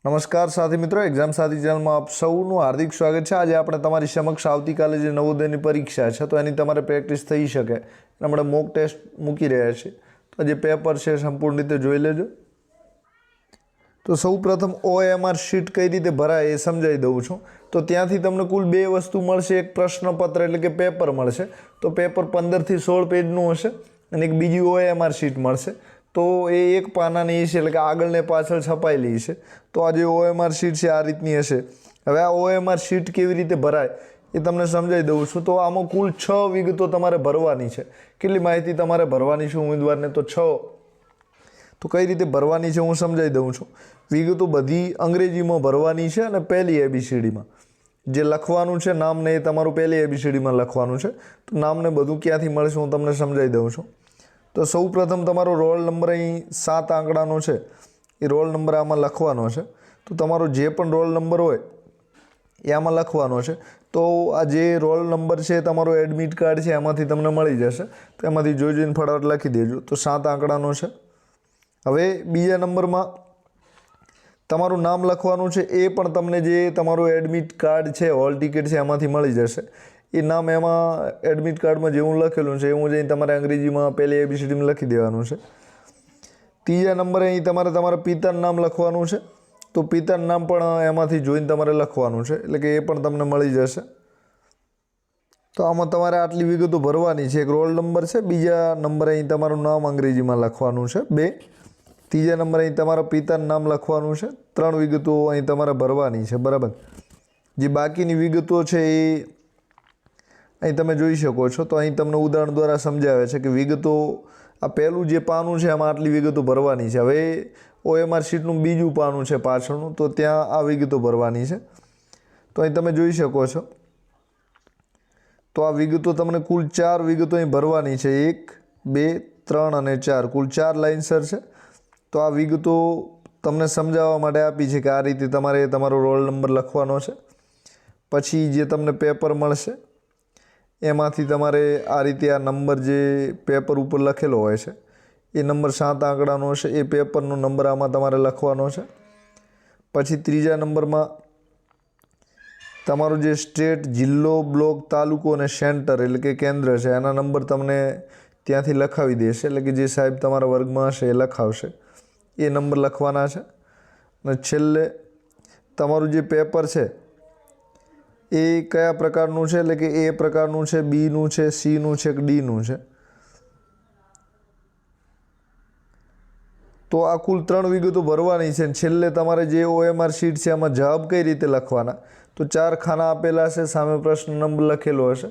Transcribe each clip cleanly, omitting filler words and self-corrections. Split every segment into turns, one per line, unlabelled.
નમસ્કાર સાથી મિત્રો, એક્ઝામ સાથી ચેનલમાં આપ સૌનું હાર્દિક સ્વાગત છે। આજે આપણે તમારી સમક્ષ આવતીકાલે જે નવોદયની પરીક્ષા છે તો એની તમારે પ્રેક્ટિસ થઈ શકે આપણે મોક ટેસ્ટ મૂકી રહ્યા છીએ। તો જે પેપર છે સંપૂર્ણ રીતે જોઈ લેજો। તો સૌપ્રથમ OMR શીટ કઈ રીતે ભરાય એ સમજાવી દઉં છું। તો ત્યાંથી તમને કુલ બે વસ્તુ મળશે, એક પ્રશ્નપત્ર એટલે કે પેપર મળશે। તો પેપર 15 થી 16 પેજનું હશે અને એક બીજી OMR શીટ મળશે। તો એ એક પાનાની છે એટલે કે આગળ ને પાછળ છપાયેલી છે। તો આ જે OMR શીટ છે આ રીતની હશે। હવે આ OMR શીટ કેવી રીતે ભરાય એ તમને સમજાવી દઉં છું। તો આમાં કુલ 6 વિગતો તમારે ભરવાની છે। કેટલી માહિતી તમારે ભરવાની છે ઉમેદવારને? તો 6। તો કઈ રીતે ભરવાની છે હું સમજાવી દઉં છું। વિગતો બધી અંગ્રેજીમાં ભરવાની છે અને પહેલી ABCDમાં જે લખવાનું છે નામને એ તમારું પહેલી ABCDમાં લખવાનું છે। તો નામને બધું ક્યાંથી મળશે હું તમને સમજાવી દઉં છું। તો સૌપ્રથમ તમારો રોલ નંબર અહીં 7 આંકડાનો છે એ રોલ નંબર આમાં લખવાનો છે। તો તમારો જે પણ રોલ નંબર હોય એ આમાં લખવાનો છે। તો આ જે રોલ નંબર છે તમારો એડમિટ કાર્ડ છે એમાંથી તમને મળી જશે। તો એમાંથી જોઈને ફટાફટ લખી દેજો। તો 7 આંકડાનો છે। હવે બીજા નંબરમાં તમારું નામ લખવાનું છે, એ પણ તમને જે તમારું એડમિટ કાર્ડ છે, હોલ ટિકિટ છે એમાંથી મળી જશે। એ નામ એમાં એડમિટ કાર્ડમાં જેવું લખેલું છે એવું જઈને તમારે અંગ્રેજીમાં પહેલી ABCDમાં લખી દેવાનું છે। ત્રીજા નંબરે અહીં તમારે તમારા પિતાનું નામ લખવાનું છે। તો પિતાનું નામ પણ એમાંથી જોઈને તમારે લખવાનું છે એટલે કે એ પણ તમને મળી જશે। તો આમાં તમારે આટલી વિગતો ભરવાની છે। એક રોલ નંબર છે, બીજા નંબરે અહીં તમારું નામ અંગ્રેજીમાં લખવાનું છે 2, ત્રીજા નંબરે અહીં તમારા પિતાનું નામ લખવાનું છે। 3 વિગતો અહીં તમારે ભરવાની છે, બરાબર। જે બાકીની વિગતો છે એ અહીં તમે જોઈ શકો છો। તો અહીં તમને ઉદાહરણ દ્વારા સમજાવે છે કે વિગતો આ પહેલું જે પાનું છે એમાં આટલી વિગતો ભરવાની છે। હવે OMR શીટનું બીજું પાનું છે પાછળનું, તો ત્યાં આ વિગતો ભરવાની છે। તો અહીં તમે જોઈ શકો છો। તો આ વિગતો તમને કુલ 4 વિગતો અહીં ભરવાની છે। 1, 2, 3 અને 4 કુલ 4 લાઇનસર છે। તો આ વિગતો તમને સમજાવવા માટે આપી છે કે આ રીતે તમારે તમારો રોલ નંબર લખવાનો છે। પછી જે તમને પેપર મળશે એમાંથી તમારે આ રીતે આ નંબર જે પેપર ઉપર લખેલો હોય છે એ નંબર 7 આંકડાનો છે, એ પેપરનો નંબર આમાં તમારે લખવાનો છે। પછી ત્રીજા નંબરમાં તમારું જે સ્ટેટ, જિલ્લો, બ્લોક, તાલુકો અને સેન્ટર એટલે કે કેન્દ્ર છે એના નંબર તમને ત્યાંથી લખાવી દેશે। એટલે કે જે સાહેબ તમારા વર્ગમાં હશે એ લખાવશે, એ નંબર લખવાના છે। અને છેલ્લે તમારું જે પેપર છે એ કયા પ્રકારનું છે, એટલે કે A પ્રકારનું છે, Bનું છે, Cનું છે કે Dનું છે। તો આ કુલ 3 વિગતો ભરવાની છે। છેલ્લે તમારે જે OMR શીટ છે એમાં જવાબ કઈ રીતે લખવાના, તો 4 ખાના આપેલા છે, સામે પ્રશ્ન નંબર લખેલો હશે,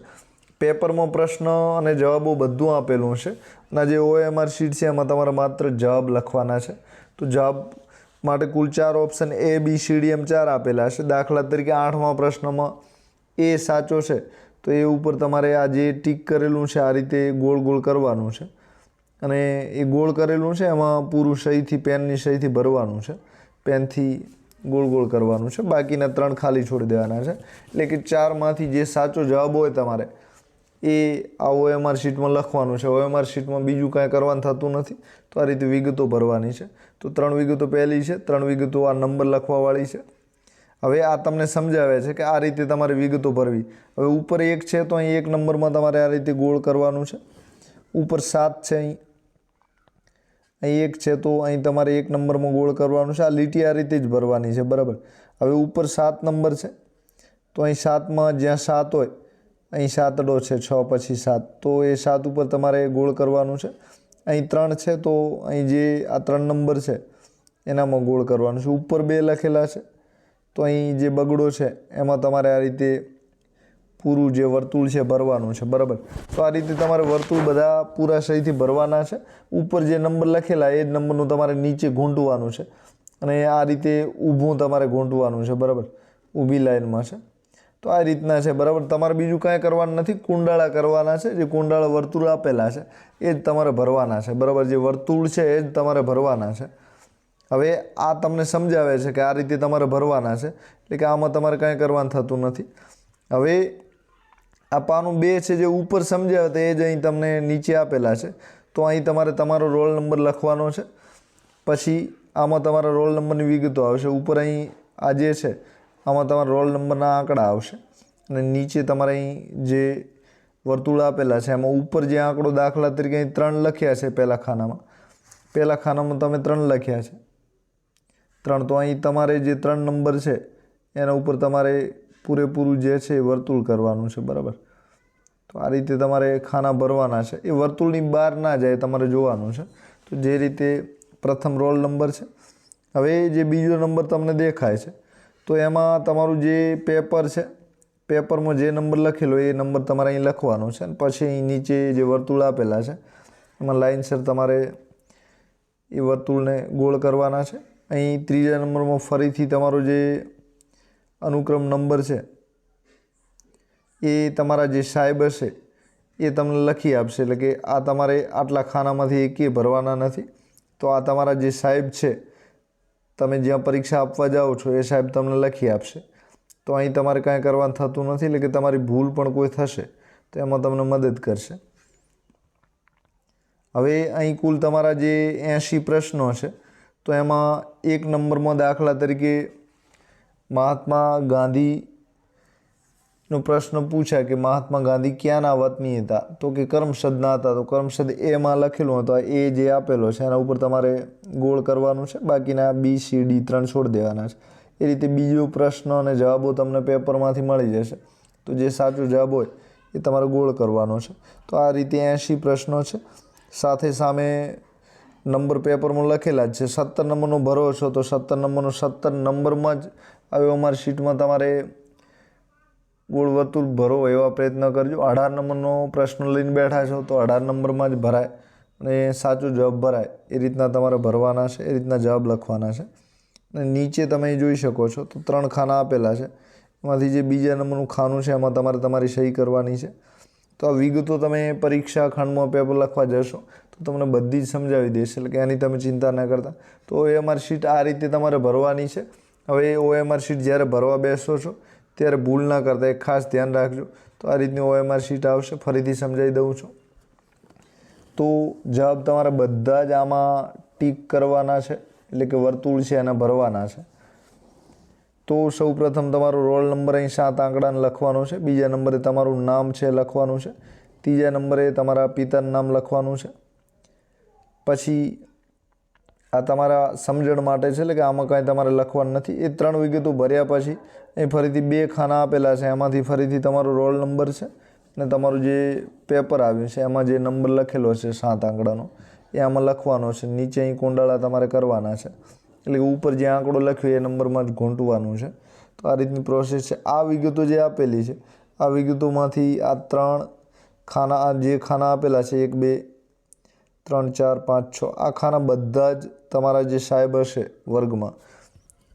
પેપરમાં પ્રશ્ન અને જવાબો બધું આપેલું છે। અને જે OMR શીટ છે એમાં તમારે માત્ર જવાબ લખવાના છે। તો જવાબ માટે કુલ 4 option A, B, C, D એમ 4 આપેલા છે। દાખલા તરીકે 8મા પ્રશ્નમાં A સાચો છે તો એ ઉપર તમારે આ જે ટીક કરેલું છે આ રીતે ગોળ ગોળ કરવાનું છે અને એ ગોળ કરેલું છે એમાં પૂરું સહીથી પેનની સહીથી ભરવાનું છે। પેનથી ગોળ ગોળ કરવાનું છે, બાકીના 3 ખાલી છોડી દેવાના છે। એટલે કે 4માંથી જે સાચો જવાબ હોય તમારે એ આ OMR શીટમાં લખવાનું છે। OMR શીટમાં બીજું કાંઈ કરવાનું થતું નથી। તો આ રીતે વિગતો ભરવાની છે। તો 3 વિગતો પહેલી છે, 3 વિગતો આ નંબર લખવાવાળી છે। હવે આ તમને સમજાવે છે કે આ રીતે તમારે વિગતો ભરવી। હવે ઉપર 1 છે તો અહીં 1 નંબરમાં તમારે આ રીતે ગોળ કરવાનું છે। ઉપર 7 છે, અહીં 1 છે તો અહીં તમારે 1 નંબરમાં ગોળ કરવાનું છે। આ લીટી આ રીતે જ ભરવાની છે, બરાબર। હવે ઉપર 7 નંબર છે તો અહીં 7માં જ્યાં 7 હોય અહીં 7 છે, 6 પછી 7 તો એ 7 ઉપર તમારે ગોળ કરવાનું છે। અહીં 3 છે તો અહીં જે આ 3 નંબર છે એનામાં ગોળ કરવાનું છે। ઉપર 2 લખેલા છે તો અહીં જે બગડો છે એમાં તમારે આ રીતે પૂરું જે વર્તુળ છે ભરવાનું છે, બરાબર। તો આ રીતે તમારે વર્તુળ બધા પૂરા સહીથી ભરવાના છે। ઉપર જે નંબર લખેલા એ જ નંબરનું તમારે નીચે ગૂંટવાનું છે અને આ રીતે ઊભું તમારે ગૂંટવાનું છે, બરાબર, ઊભી લાઈનમાં છે। તો આ રીતના છે, બરાબર। તમારે બીજું કાંઈ કરવાનું નથી, કુંડાળા કરવાના છે। જે કુંડાળા વર્તુળ આપેલા છે એ જ તમારે ભરવાના છે, બરાબર। જે વર્તુળ છે એ જ તમારે ભરવાના છે। હવે આ તમને સમજાવે છે કે આ રીતે તમારે ભરવાના છે, એટલે કે આમાં તમારે કાંઈ કરવાનું થતું નથી। હવે આ પાનું 2 છે જે ઉપર સમજાવે તો એ જ અહીં તમને નીચે આપેલા છે। તો અહીં તમારે તમારો રોલ નંબર લખવાનો છે। પછી આમાં તમારા રોલ નંબરની વિગતો આવશે. ઉપર અહીં આ જે છે આમાં તમારા રોલ નંબરના આંકડા આવશે અને નીચે તમારે અહીં જે વર્તુળ આપેલા છે એમાં ઉપર જે આંકડો દાખલા તરીકે અહીં 3 લખ્યા છે પહેલા ખાનામાં તમે 3 લખ્યા છે 3, તો અહીં તમારે જે 3 નંબર છે એના ઉપર તમારે પૂરેપૂરું જે છે એ વર્તુળ કરવાનું છે. બરાબર, તો આ રીતે તમારે ખાના ભરવાના છે. એ વર્તુળની બહાર ના જાય તમારે જોવાનું છે. તો જે રીતે પ્રથમ રોલ નંબર છે. હવે જે બીજો નંબર તમને દેખાય છે તો એમાં તમારું જે પેપર છે, પેપરમાં જે નંબર લખેલો એ નંબર તમારે અહીં લખવાનો છે અને પછી અહીં નીચે જે વર્તુળ આપેલા છે એમાં લાઇનસર તમારે એ વર્તુળને ગોળ કરવાના છે. અહીં ત્રીજા નંબરમાં ફરીથી તમારો જે અનુક્રમ નંબર છે એ તમારા જે સાહેબ હશે એ તમને લખી આપશે, એટલે કે આ તમારે આટલા ખાનામાંથી એકે ભરવાના નથી. તો આ તમારા જે સાહેબ છે, તમે જ્યાં પરીક્ષા આપવા જાઓ છો એ સાહેબ તમને લખી આપશે. તો અહીં તમારે કાંઈ કરવાનું થતું નથી, એટલે કે તમારી ભૂલ પણ કોઈ થશે તો એમાં તમને મદદ કરશે. હવે અહીં કુલ તમારા જે 80 પ્રશ્નો છે તો એમાં 1 નંબરમાં દાખલા તરીકે મહાત્મા ગાંધીનો પ્રશ્ન પૂછાય કે મહાત્મા ગાંધી ક્યાંના વતની હતા, તો કે કરમસદના હતા. તો કરમસદ એમાં લખેલું હતું, એ જે આપેલો છે એના ઉપર તમારે ગોળ કરવાનું છે, બાકીના B, C, D 3 છોડી દેવાના છે. એ રીતે બીજો પ્રશ્ન અને જવાબો તમને પેપરમાંથી મળી જશે. તો જે સાચો જવાબ હોય એ તમારે ગોળ કરવાનો છે. તો આ રીતે 80 પ્રશ્નો છે. સાથે સામે નંબર પેપરમાં લખેલા જ છે. 17 નંબરનો ભરો છો તો 17 નંબરનો 17 નંબરમાં જ હવે અમારી શીટમાં તમારે ગોળ વર્તુળ ભરો એવા પ્રયત્ન કરજો. 18 નંબરનો પ્રશ્ન લઈને બેઠા છો તો 18 નંબરમાં જ ભરાય અને સાચો જવાબ ભરાય એ રીતના તમારે ભરવાના છે, એ રીતના જવાબ લખવાના છે. અને નીચે તમે જોઈ શકો છો તો 3 ખાના આપેલા છે. એમાંથી જે બીજા નંબરનું ખાનું છે એમાં તમારે તમારી સહી કરવાની છે. તો આ વિગતો તમે પરીક્ષા ખંડમાં પેપર લખવા જશો તો તમને બધી જ સમજાવી દેશે, એટલે કે એની તમે ચિંતા ન કરતા. તો OMR શીટ આ રીતે તમારે ભરવાની છે. હવે OMR શીટ જ્યારે ભરવા બેસો છો ત્યારે ભૂલ ના કરતા, એક ખાસ ધ્યાન રાખજો. તો આ રીતની OMR શીટ આવશે, ફરીથી સમજાવી દઉં છું. તો જવાબ તમારે બધા જ આમાં ટીક કરવાના છે, એટલે કે વર્તુળ છે એના ભરવાના છે. તો સૌપ્રથમ તમારો રોલ નંબર અહીં 7 આંકડાને લખવાનો છે. બીજા નંબરે તમારું નામ છે લખવાનું છે. ત્રીજા નંબરે તમારા પિતાનું નામ લખવાનું છે. પછી આ તમારા સમજણ માટે છે, એટલે કે આમાં કાંઈ તમારે લખવાનું નથી. એ 3 વિગતો ભર્યા પછી અહીં ફરીથી 2 ખાના આપેલા છે, એમાંથી ફરીથી તમારો રોલ નંબર છે અને તમારું જે પેપર આવ્યું છે એમાં જે નંબર લખેલો છે 7 આંકડાનો એ આમાં લખવાનો છે. નીચે અહીં કુંડાળા તમારે કરવાના છે, એટલે કે ઉપર જે આંકડો લખ્યો એ નંબરમાં જ ઘૂંટવાનું છે. તો આ રીતની પ્રોસેસ છે. આ વિગતો જે આપેલી છે આ વિગતોમાંથી આ 3 ખાના, જે ખાના આપેલા છે 1, 2, 3, 4, 5, 6 આ ખાના બધા જ તમારા જે સાહેબ હશે વર્ગમાં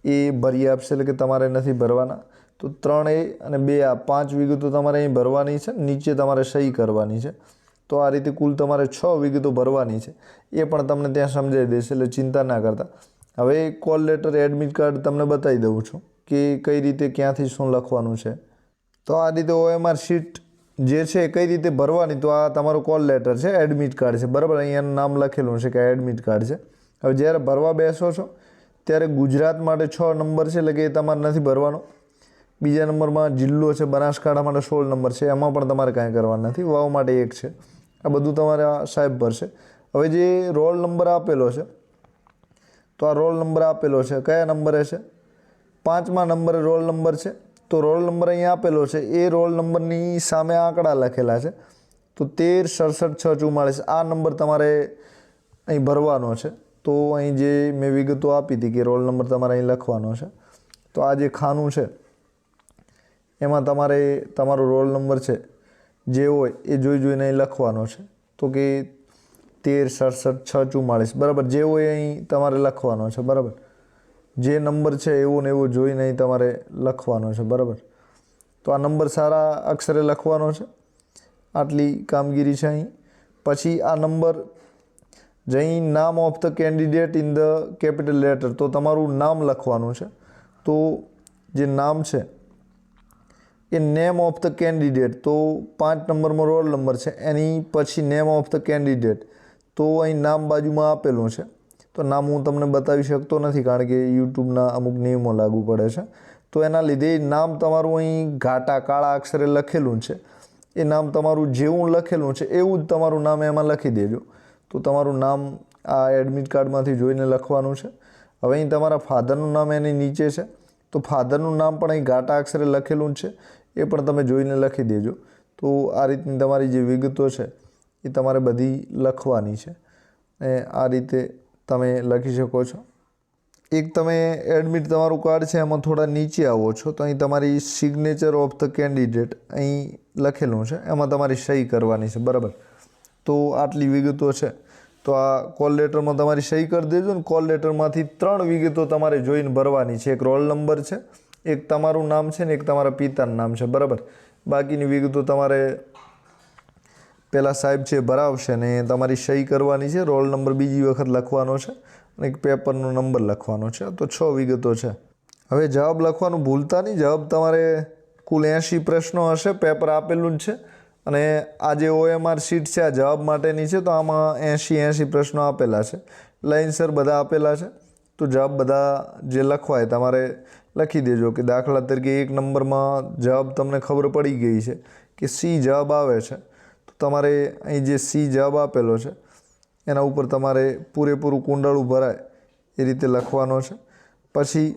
એ ભરી આપશે, એટલે કે તમારે નથી ભરવાના. તો 3A અને 2A 5 વિગતો તમારે અહીં ભરવાની છે, નીચે તમારે સહી કરવાની છે. તો આ રીતે કુલ તમારે 6 વિગતો ભરવાની છે. એ પણ તમને ત્યાં સમજાવી દેશે, એટલે ચિંતા ના કરતા. હવે કોલ લેટર, એડમિટ કાર્ડ તમને બતાવી દઉં છું કે કઈ રીતે ક્યાંથી શું લખવાનું છે. તો આ રીતે OMR શીટ જે છે કઈ રીતે ભરવાની, તો આ તમારું કોલ લેટર છે, એડમિટ કાર્ડ છે. બરાબર, અહીંયાનું નામ લખેલું છે કે એડમિટ કાર્ડ છે. હવે જ્યારે ભરવા બેસો છો ત્યારે ગુજરાત માટે 6 નંબર છે, એટલે કે એ તમારે નથી ભરવાનો. બીજા નંબરમાં જિલ્લો છે બનાસકાંઠા માટે 16 નંબર છે, એમાં પણ તમારે કાંઈ કરવાનું નથી. વાવ માટે 1 છે. આ બધું તમારા સાહેબ ભરશે. હવે જે રોલ નંબર આપેલો છે તો આ રોલ નંબર આપેલો છે કયા નંબરે છે? 5મા નંબરે રોલ નંબર છે. તો રોલ નંબર અહીં આપેલો છે, એ રોલ નંબરની સામે આંકડા લખેલા છે. તો 13, 67, 6, 44 આ નંબર તમારે અહીં ભરવાનો છે. તો અહીં જે મેં વિગતો આપી હતી કે રોલ નંબર તમારે અહીં લખવાનો છે. તો આ જે ખાનું છે એમાં તમારે તમારો રોલ નંબર છે જે હોય એ જોઈને અહીં લખવાનો છે. તો કે 13, 67, 6, 44 બરાબર, જે હોય અહીં તમારે લખવાનો છે. બરાબર, જે નંબર છે એવો ને એવો જોઈને અહીં તમારે લખવાનો છે. બરાબર, તો આ નંબર સારા અક્ષરે લખવાનો છે. આટલી કામગીરી છે અહીં. પછી આ નંબર જઈ નામ of the candidate in the capital letter, તો તમારું નામ લખવાનું છે. તો જે નામ છે એ નેમ ઓફ ધ કેન્ડિડેટ, તો 5 નંબરમાં રોલ નંબર છે એની પછી નેમ ઓફ ધ કેન્ડિડેટ, તો અહીં નામ બાજુમાં આપેલું છે. તો નામ હું તમને બતાવી શકતો નથી કારણ કે યુટ્યુબના અમુક નિયમો લાગુ પડે છે. તો એના લીધે નામ તમારું અહીં ઘાટા કાળા અક્ષરે લખેલું છે એ નામ તમારું જેવું લખેલું છે એવું જ તમારું નામ એમાં લખી દેજો. તો તમારું નામ આ એડમિટ કાર્ડમાંથી જોઈને લખવાનું છે. હવે અહીં તમારા ફાધરનું નામ એની નીચે છે તો ફાધરનું નામ પણ અહીં ઘાટા અક્ષરે લખેલું છે એ પણ તમે જોઈને લખી દેજો. તો આ રીતની તમારી જે વિગતો છે એ તમારે બધી લખવાની છે અને આ રીતે તમે લખી શકો છો. એક તમે એડમિટ તમારું કાર્ડ છે એમાં થોડા નીચે આવો છો તો અહીં તમારી સિગ્નેચર ઓફ ધ કેન્ડિડેટ અહીં લખેલું છે એમાં તમારી સહી કરવાની છે. બરાબર, તો આટલી વિગતો છે. તો આ કોલ લેટરમાં તમારી સહી કરી દેજો ને કોલ લેટરમાંથી 3 વિગતો તમારે જોઈને ભરવાની છે. એક રોલ નંબર છે, એક તમારું નામ છે ને એક તમારા પિતાનું નામ છે. બરાબર, બાકીની વિગતો તમારે પહેલાં સાહેબ છે ભરાવશે ને તમારી સહી કરવાની છે. રોલ નંબર બીજી વખત લખવાનો છે અને એક પેપરનો નંબર લખવાનો છે. તો 6 વિગતો છે. હવે જવાબ લખવાનું ભૂલતા નહીં. જવાબ તમારે કુલ 80 પ્રશ્નો હશે, પેપર આપેલું જ છે અને આ જે OMR શીટ છે આ જવાબ માટેની છે. તો આમાં 80 પ્રશ્નો આપેલા છે, લાઇનસર બધા આપેલા છે. તો જવાબ બધા જે લખવાય તમારે લખી દેજો કે દાખલા તરીકે 1 નંબરમાં જવાબ તમને ખબર પડી ગઈ છે કે C જવાબ આવે છે તો તમારે અહીં જે C જવાબ આપેલો છે એના ઉપર તમારે પૂરેપૂરું કુંડાળું ભરાય એ રીતે લખવાનો છે. પછી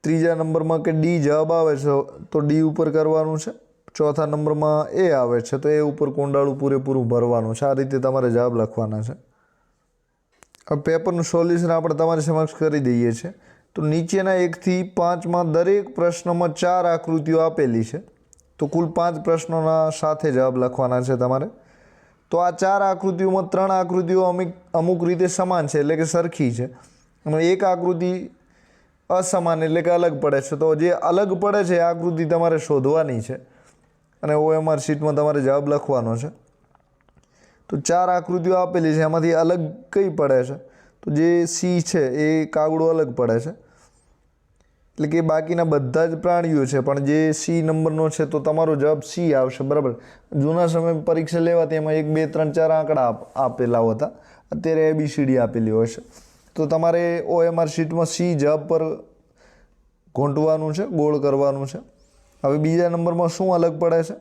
3જા નંબરમાં કે D જવાબ આવે છે તો D ઉપર કરવાનું છે. 4થા નંબરમાં A આવે છે તો એ ઉપર કુંડાળું પૂરેપૂરું ભરવાનું છે. આ રીતે તમારે જવાબ લખવાના છે. હવે પેપરનું સોલ્યુશન આપણે તમારી સમક્ષ કરી દઈએ છીએ. તો નીચેના 1 થી 5માં દરેક પ્રશ્નમાં 4 આકૃતિઓ આપેલી છે. તો કુલ 5 પ્રશ્નોના સાથે જવાબ લખવાના છે તમારે. તો આ 4 આકૃતિઓમાં 3 આકૃતિઓ અમુક રીતે સમાન છે એટલે કે સરખી છે અને એક આકૃતિ અસમાન એટલે કે અલગ પડે છે. તો જે અલગ પડે છે એ આકૃતિ તમારે શોધવાની છે અને OMR શીટમાં તમારે જવાબ લખવાનો છે. તો 4 આકૃતિઓ આપેલી છે એમાંથી અલગ કઈ પડે છે તો જે C છે એ કાગડો અલગ પડે છે એટલે કે બાકીના બધા જ પ્રાણીઓ છે પણ જે C નંબરનો છે તો તમારો જવાબ C આવશે. બરાબર, જૂના સમય પરીક્ષા લેવાતી એમાં 1 2 3 4 આંકડા આપેલા હતા, અત્યારે ABCD આપેલી હોય છે. તો તમારે OMR શીટમાં C જવાબ પર ઘૂંટવાનું છે, ગોળ કરવાનું છે. હવે બીજા નંબરમાં શું અલગ પડે છે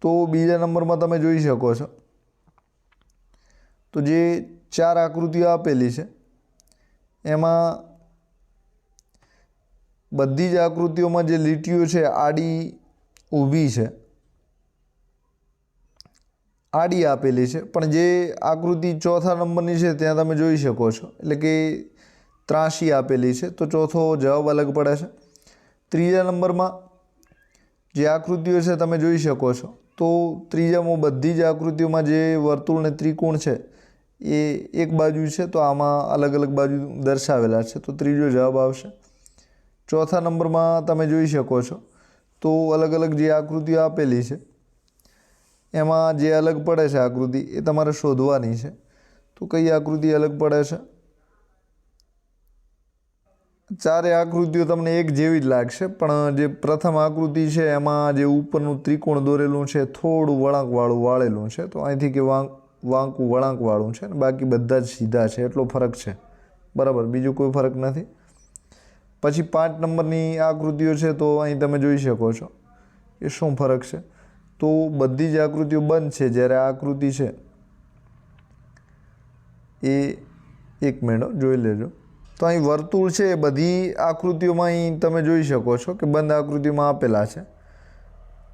તો બીજા નંબરમાં તમે જોઈ શકો છો તો જે 4 આકૃતિઓ આપેલી છે એમાં બધી જ આકૃતિઓમાં જે લીટીઓ છે આડી ઊભી છે, આડી આપેલી છે. પણ જે આકૃતિ 4થા નંબરની છે ત્યાં તમે જોઈ શકો છો એટલે કે ત્રાસી આપેલી છે તો 4થો જવાબ અલગ પડે છે. 3જા નંબરમાં જે આકૃતિઓ છે તમે જોઈ શકો છો તો 3જામાં બધી જ આકૃતિઓમાં જે વર્તુળ ને ત્રિકોણ છે એ એક બાજુ છે તો આમાં અલગ અલગ બાજુ દર્શાવેલા છે તો 3જો જવાબ આવશે. 4થા નંબરમાં તમે જોઈ શકો છો તો અલગ અલગ જે આકૃતિઓ આપેલી છે એમાં જે અલગ પડે છે આકૃતિ એ તમારે શોધવાની છે. તો કઈ આકૃતિ અલગ પડે છે? 4 આકૃતિઓ તમને એક જેવી જ લાગશે પણ જે પ્રથમ આકૃતિ છે એમાં જે ઉપરનું ત્રિકોણ દોરેલું છે થોડું વળાંકવાળું વાળેલું છે તો અહીંથી કે વાંકું વળાંકવાળું છે ને બાકી બધા જ સીધા છે એટલો ફરક છે. બરાબર, બીજું કોઈ ફરક નથી. પછી 5 નંબરની આકૃતિઓ છે તો અહીં તમે જોઈ શકો છો એ શું ફરક છે તો બધી જ આકૃતિઓ બંધ છે જ્યારે આ આકૃતિ છે એ 1 મિનિટ જોઈ લેજો. તો અહીં વર્તુળ છે એ બધી આકૃતિઓમાં અહીં તમે જોઈ શકો છો કે બંધ આકૃતિમાં આપેલા છે.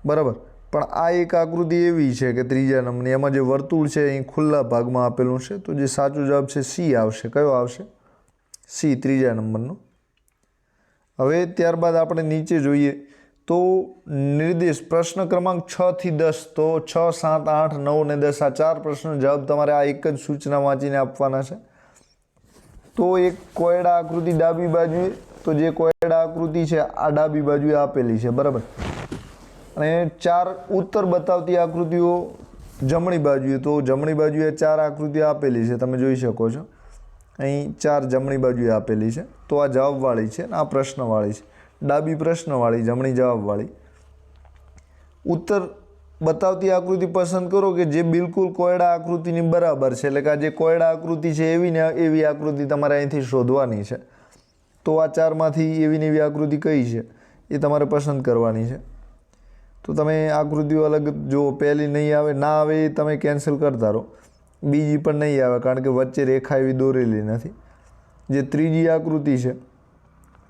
બરાબર, પણ આ એક આકૃતિ એવી છે કે 3જા નંબરની એમાં જે વર્તુળ છે અહીં ખુલ્લા ભાગમાં આપેલું છે તો જે સાચો જવાબ છે C આવશે. કયો આવશે? C, 3જા નંબરનો. હવે ત્યારબાદ આપણે નીચે જોઈએ તો નિર્દેશ પ્રશ્ન ક્રમાંક 6 થી 10 તો 6, 7, 8, 9 અને 10 આ 4 પ્રશ્નો જવાબ તમારે આ એક જ સૂચના વાંચીને આપવાના છે. તો એક કોયડા આકૃતિ ડાબી બાજુએ તો જે કોયડા આકૃતિ છે આ ડાબી બાજુએ આપેલી છે. બરાબર, અને 4 ઉત્તર બતાવતી આકૃતિઓ જમણી બાજુએ તો જમણી બાજુએ 4 આકૃતિઓ આપેલી છે તમે જોઈ શકો છો. અહીં 4 જમણી બાજુએ આપેલી છે તો આ જવાબવાળી છે ને આ પ્રશ્નવાળી છે. ડાબી પ્રશ્નવાળી, જમણી જવાબવાળી. ઉત્તર બતાવતી આકૃતિ પસંદ કરો કે જે બિલકુલ કોયડા આકૃતિની બરાબર છે, એટલે કે આ જે કોયડા આકૃતિ છે એવી ને એવી આકૃતિ તમારે અહીંથી શોધવાની છે. તો આ ચારમાંથી એવી ને એવી આકૃતિ કઈ છે એ તમારે પસંદ કરવાની છે. તો તમે આકૃતિઓ અલગ જુઓ, પહેલી નહીં આવે, ના આવે એ તમે કેન્સલ કરતા રહો. બીજી પણ નહીં આવે કારણ કે વચ્ચે રેખા એવી દોરેલી નથી. જે ત્રીજી આકૃતિ છે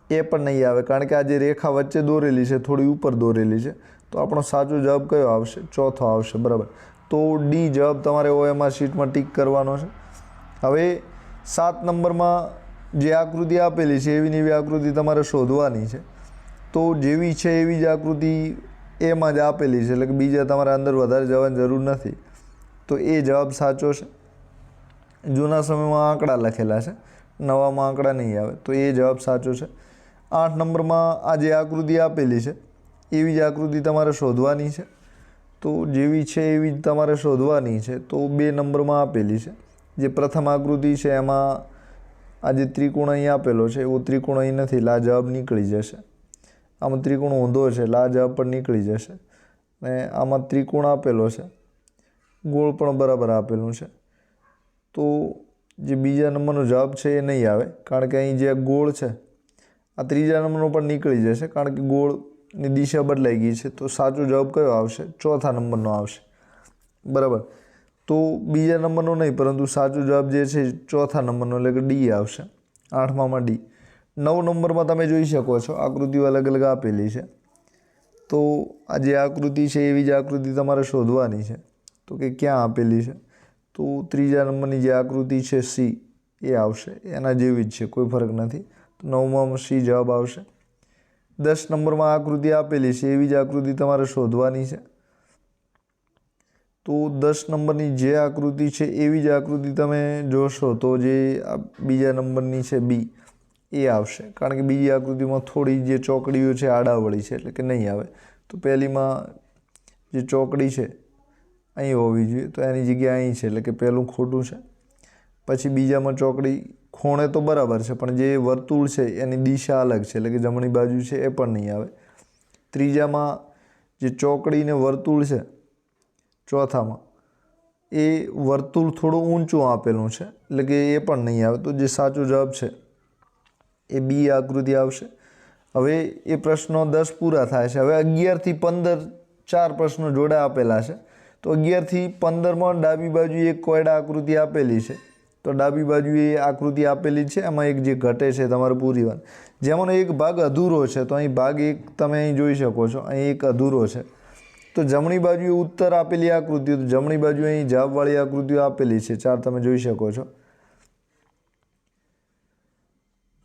એ પણ નહીં આવે કારણ કે આ જે રેખા વચ્ચે દોરેલી છે થોડી ઉપર દોરેલી છે. તો આપણો સાચો જવાબ કયો આવશે? ચોથો આવશે. બરાબર. તો ડી જવાબ તમારે OMR શીટમાં ટીક કરવાનો છે. હવે 7 નંબરમાં જે આકૃતિ આપેલી છે એવી ને એવી આકૃતિ તમારે શોધવાની છે. તો જેવી છે એવી જ આકૃતિ એમાં જ આપેલી છે, એટલે કે બીજા તમારે અંદર વધારે જવાની જરૂર નથી. તો એ જવાબ સાચો છે. જૂના સમયમાં આંકડા લખેલા છે, નવામાં આંકડા નહીં આવે. તો એ જવાબ સાચો છે. 8 નંબરમાં આ જે આકૃતિ આપેલી છે એવી જ આકૃતિ તમારે શોધવાની છે. તો જેવી છે એવી જ તમારે શોધવાની છે. તો 2 નંબરમાં આપેલી છે. જે પ્રથમ આકૃતિ છે એમાં આ જે ત્રિકોણ અહીં આપેલો છે એવો ત્રિકોણ અહીં નથી, એટલે આ જવાબ નીકળી જશે. આમાં ત્રિકોણ ઊંધો છે એટલે આ જવાબ પણ નીકળી જશે. અને આમાં ત્રિકોણ આપેલો છે, ગોળ પણ બરાબર આપેલું છે. તો જે બીજા નંબરનો જવાબ છે એ નહીં આવે કારણ કે અહીં જે ગોળ છે આ ત્રીજા નંબરનો પણ નીકળી જશે કારણ કે ગોળની દિશા બદલાઈ ગઈ છે. તો સાચો જવાબ કયો આવશે? ચોથા નંબરનો આવશે. બરાબર. તો બીજા નંબરનો નહીં પરંતુ સાચો જવાબ જે છે ચોથા નંબરનો, એટલે કે ડી આવશે. 8મામાં ડી. 9 નંબરમાં તમે જોઈ શકો છો આકૃતિઓ અલગ અલગ આપેલી છે. તો આ જે આકૃતિ છે એવી જ આકૃતિ તમારે શોધવાની છે. તો કે ક્યાં આપેલી છે? તો ત્રીજા નંબરની જે આકૃતિ છે સી એ આવશે. એના જેવી જ છે, કોઈ ફરક નથી. તો 9માં સી જવાબ આવશે. 10 નંબરમાં આકૃતિ આપેલી છે એવી જ આકૃતિ તમારે શોધવાની છે. તો 10 નંબરની જે આકૃતિ છે એવી જ આકૃતિ તમે જોશો તો જે બીજા નંબરની છે બી એ આવશે કારણ કે બીજી આકૃતિમાં થોડી જે ચોકડીઓ છે આડાવળી છે, એટલે કે નહીં આવે. તો પહેલીમાં જે ચોકડી છે અહીં હોવી જોઈએ, તો એની જગ્યાએ અહીં છે, એટલે કે પહેલું ખોટું છે. પછી બીજામાં ચોકડી ખૂણે તો બરાબર છે પણ જે વર્તુળ છે એની દિશા અલગ છે, એટલે કે જમણી બાજુ છે એ પણ નહીં આવે. ત્રીજામાં જે ચોકડી ને વર્તુળ છે, ચોથામાં એ વર્તુળ થોડું ઊંચું આપેલું છે, એટલે કે એ પણ નહીં આવે. તો જે સાચો જવાબ છે એ બી આકૃતિ આવશે. હવે એ પ્રશ્નો 10 પૂરા થાય છે. હવે 11 થી 15 4 પ્રશ્નો જોડે આપેલા છે. તો 11 થી 15માં ડાબી બાજુ એક કોયડા આકૃતિ આપેલી છે. તો ડાબી બાજુ એ આકૃતિ આપેલી છે, એમાં એક જે ઘટે છે તમારે પૂરી વાત, જેમાંનો એક ભાગ અધૂરો છે. તો અહીં ભાગ એક તમે અહીં જોઈ શકો છો, અહીં એક અધૂરો છે. તો જમણી બાજુએ ઉત્તર આપેલી આકૃતિઓ, તો જમણી બાજુ અહીં જવાબવાળી આકૃતિઓ આપેલી છે 4 તમે જોઈ શકો છો.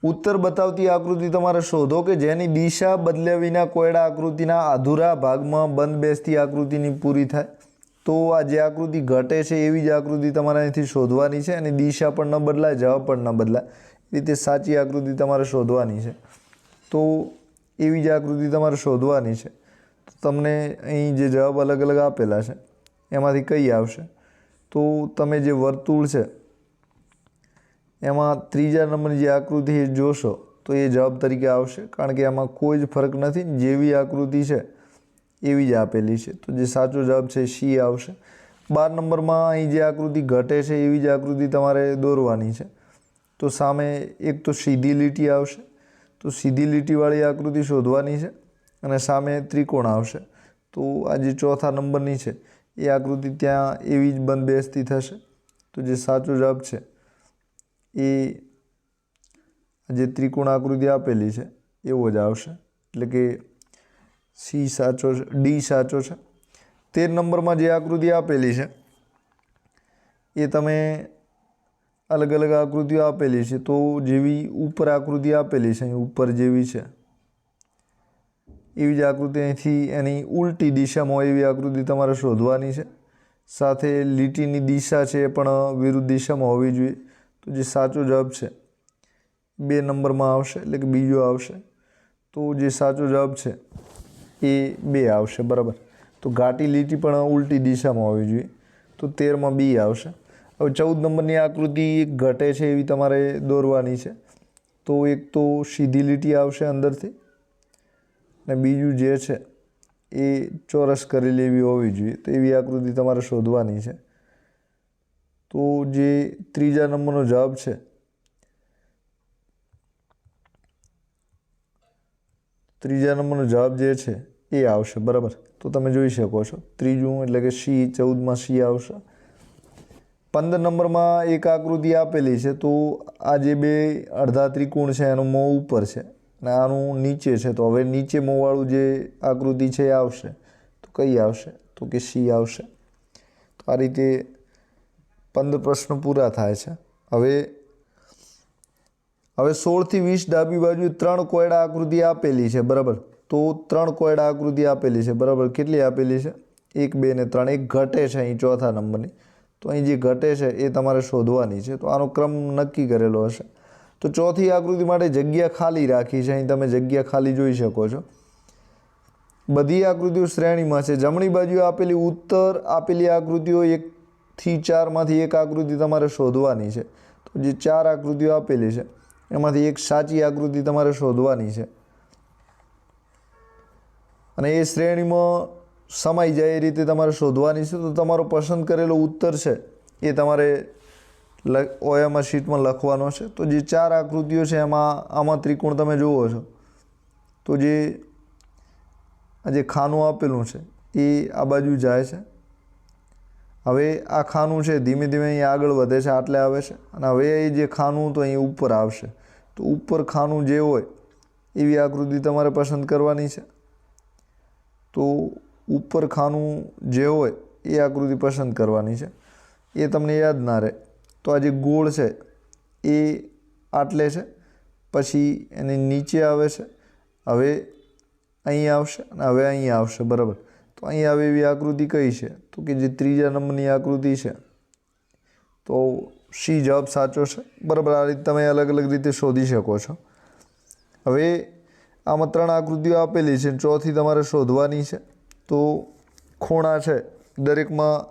ઉત્તર બતાવતી આકૃતિ તમારે શોધો કે જેની દિશા બદલ્યા વિના કોયડા આકૃતિના અધૂરા ભાગમાં બંધ બેસતી આકૃતિની પૂરી થાય. તો આ જે આકૃતિ ઘટે છે એવી જ આકૃતિ તમારે અહીંથી શોધવાની છે અને દિશા પણ ન બદલાય, જવાબ પણ ન બદલાય, એ રીતે સાચી આકૃતિ તમારે શોધવાની છે. તો એવી જ આકૃતિ તમારે શોધવાની છે. તો તમને અહીં જે જવાબ અલગ અલગ આપેલા છે એમાંથી કઈ આવશે? તો તમે જે વર્તુળ છે એમાં ત્રીજા નંબરની જે આકૃતિ એ જોશો તો એ જવાબ તરીકે આવશે કારણ કે એમાં કોઈ જ ફરક નથી, જેવી આકૃતિ છે એવી જ આપેલી છે. તો જે સાચો જવાબ છે સી આવશે. 12 નંબરમાં અહીં જે આકૃતિ ઘટે છે એવી જ આકૃતિ તમારે દોરવાની છે. તો સામે એક તો સીધી લીટી આવશે, તો સીધી લીટીવાળી આકૃતિ શોધવાની છે અને સામે ત્રિકોણ આવશે. તો આ જે ચોથા નંબરની છે એ આકૃતિ ત્યાં એવી જ બંધ બેસતી થશે. તો જે સાચો જવાબ છે એ જે ત્રિકોણ આકૃતિ આપેલી છે એવો જ આવશે, એટલે કે સી સાચો છે, ડી સાચો છે. 13 નંબરમાં જે આકૃતિ આપેલી છે એ તમે અલગ અલગ આકૃતિઓ આપેલી છે. તો જેવી ઉપર આકૃતિ આપેલી છે, અહીં ઉપર જેવી છે એવી જ આકૃતિ અહીંથી એની ઉલટી દિશામાં હોય એવી આકૃતિ તમારે શોધવાની છે. સાથે લીટીની દિશા છે એ પણ વિરુદ્ધ દિશામાં હોવી જોઈએ. તો જે સાચો જવાબ છે 2 નંબરમાં આવશે, એટલે કે બીજો આવશે. તો જે સાચો જવાબ છે એ 2 આવશે. બરાબર. તો ઘાટી લીટી પણ ઉલટી દિશામાં હોવી જોઈએ. તો 13માં બી આવશે. હવે 14 નંબરની આકૃતિ એક ઘટે છે એવી તમારે દોરવાની છે. તો એક તો સીધી લીટી આવશે અંદરથી અને બીજું જે છે એ ચોરસ કરેલી એવી હોવી જોઈએ. તો એવી આકૃતિ તમારે શોધવાની છે. તો જે ત્રીજા નંબરનો જવાબ છે ત્રીજા નંબરનો જવાબ જે છે એ આવશે. બરાબર, તો તમે જોઈ શકો છો ત્રીજું એટલે કે સી, 14માં સી આવશે. 15 નંબરમાં એક આકૃતિ આપેલી છે. તો આ જે બે અડધા ત્રિકોણ છે એનું મોં ઉપર છે અને આનું નીચે છે. તો હવે નીચે મોંવાળું જે આકૃતિ છે એ આવશે. તો કઈ આવશે? તો કે સી આવશે. તો આ રીતે 15 પ્રશ્નો પૂરા થાય છે. હવે 16 થી 20 ડાબી બાજુ 3 કોયડા આકૃતિ આપેલી છે. બરાબર, તો 3 કોયડા આકૃતિ આપેલી છે. બરાબર, કેટલી આપેલી છે? 1, 2 ને 3. એક ઘટે છે અહીં ચોથા નંબરની. તો અહીં જે ઘટે છે એ તમારે શોધવાની છે. તો આનો ક્રમ નક્કી કરેલો હશે. તો ચોથી આકૃતિ માટે જગ્યા ખાલી રાખી છે. અહીં તમે જગ્યા ખાલી જોઈ શકો છો. બધી આકૃતિઓ શ્રેણીમાં છે. જમણી બાજુ આપેલી ઉત્તર આપેલી આકૃતિઓ 1 થી 4માંથી એક આકૃતિ તમારે શોધવાની છે. તો જે 4 આકૃતિઓ આપેલી છે એમાંથી એક સાચી આકૃતિ તમારે શોધવાની છે અને એ શ્રેણીમાં સમાઈ જાય એ રીતે તમારે શોધવાની છે. તો તમારો પસંદ કરેલો ઉત્તર છે એ તમારે ઓયામાં શીટમાં લખવાનો છે. તો જે 4 આકૃતિઓ છે આમાં ત્રિકોણ તમે જુઓ છો. તો જે ખાનું આપેલું છે એ આ બાજુ જાય છે. હવે આ ખાનું છે ધીમે ધીમે અહીં આગળ વધે છે, આટલે આવે છે. અને હવે એ જે ખાનું તો અહીં ઉપર આવશે. તો ઉપર ખાનું જે હોય એવી આકૃતિ તમારે પસંદ કરવાની છે. તો ઉપર ખાનું જે હોય એ આકૃતિ પસંદ કરવાની છે. એ તમને યાદ ના રહે તો આ જે ગોળ છે એ આટલે છે, પછી એની નીચે આવે છે, હવે અહીં આવશે અને હવે અહીં આવશે. બરાબર, તો અહીં આવે એવી આકૃતિ કઈ છે? તો કે જે ત્રીજા નંબરની આકૃતિ છે. તો સી જવાબ સાચો છે. બરાબર, આ રીતે તમે અલગ અલગ રીતે શોધી શકો છો. હવે આમાં 3 આકૃતિઓ આપેલી છે, ચોથી તમારે શોધવાની છે. તો ખૂણા છે દરેકમાં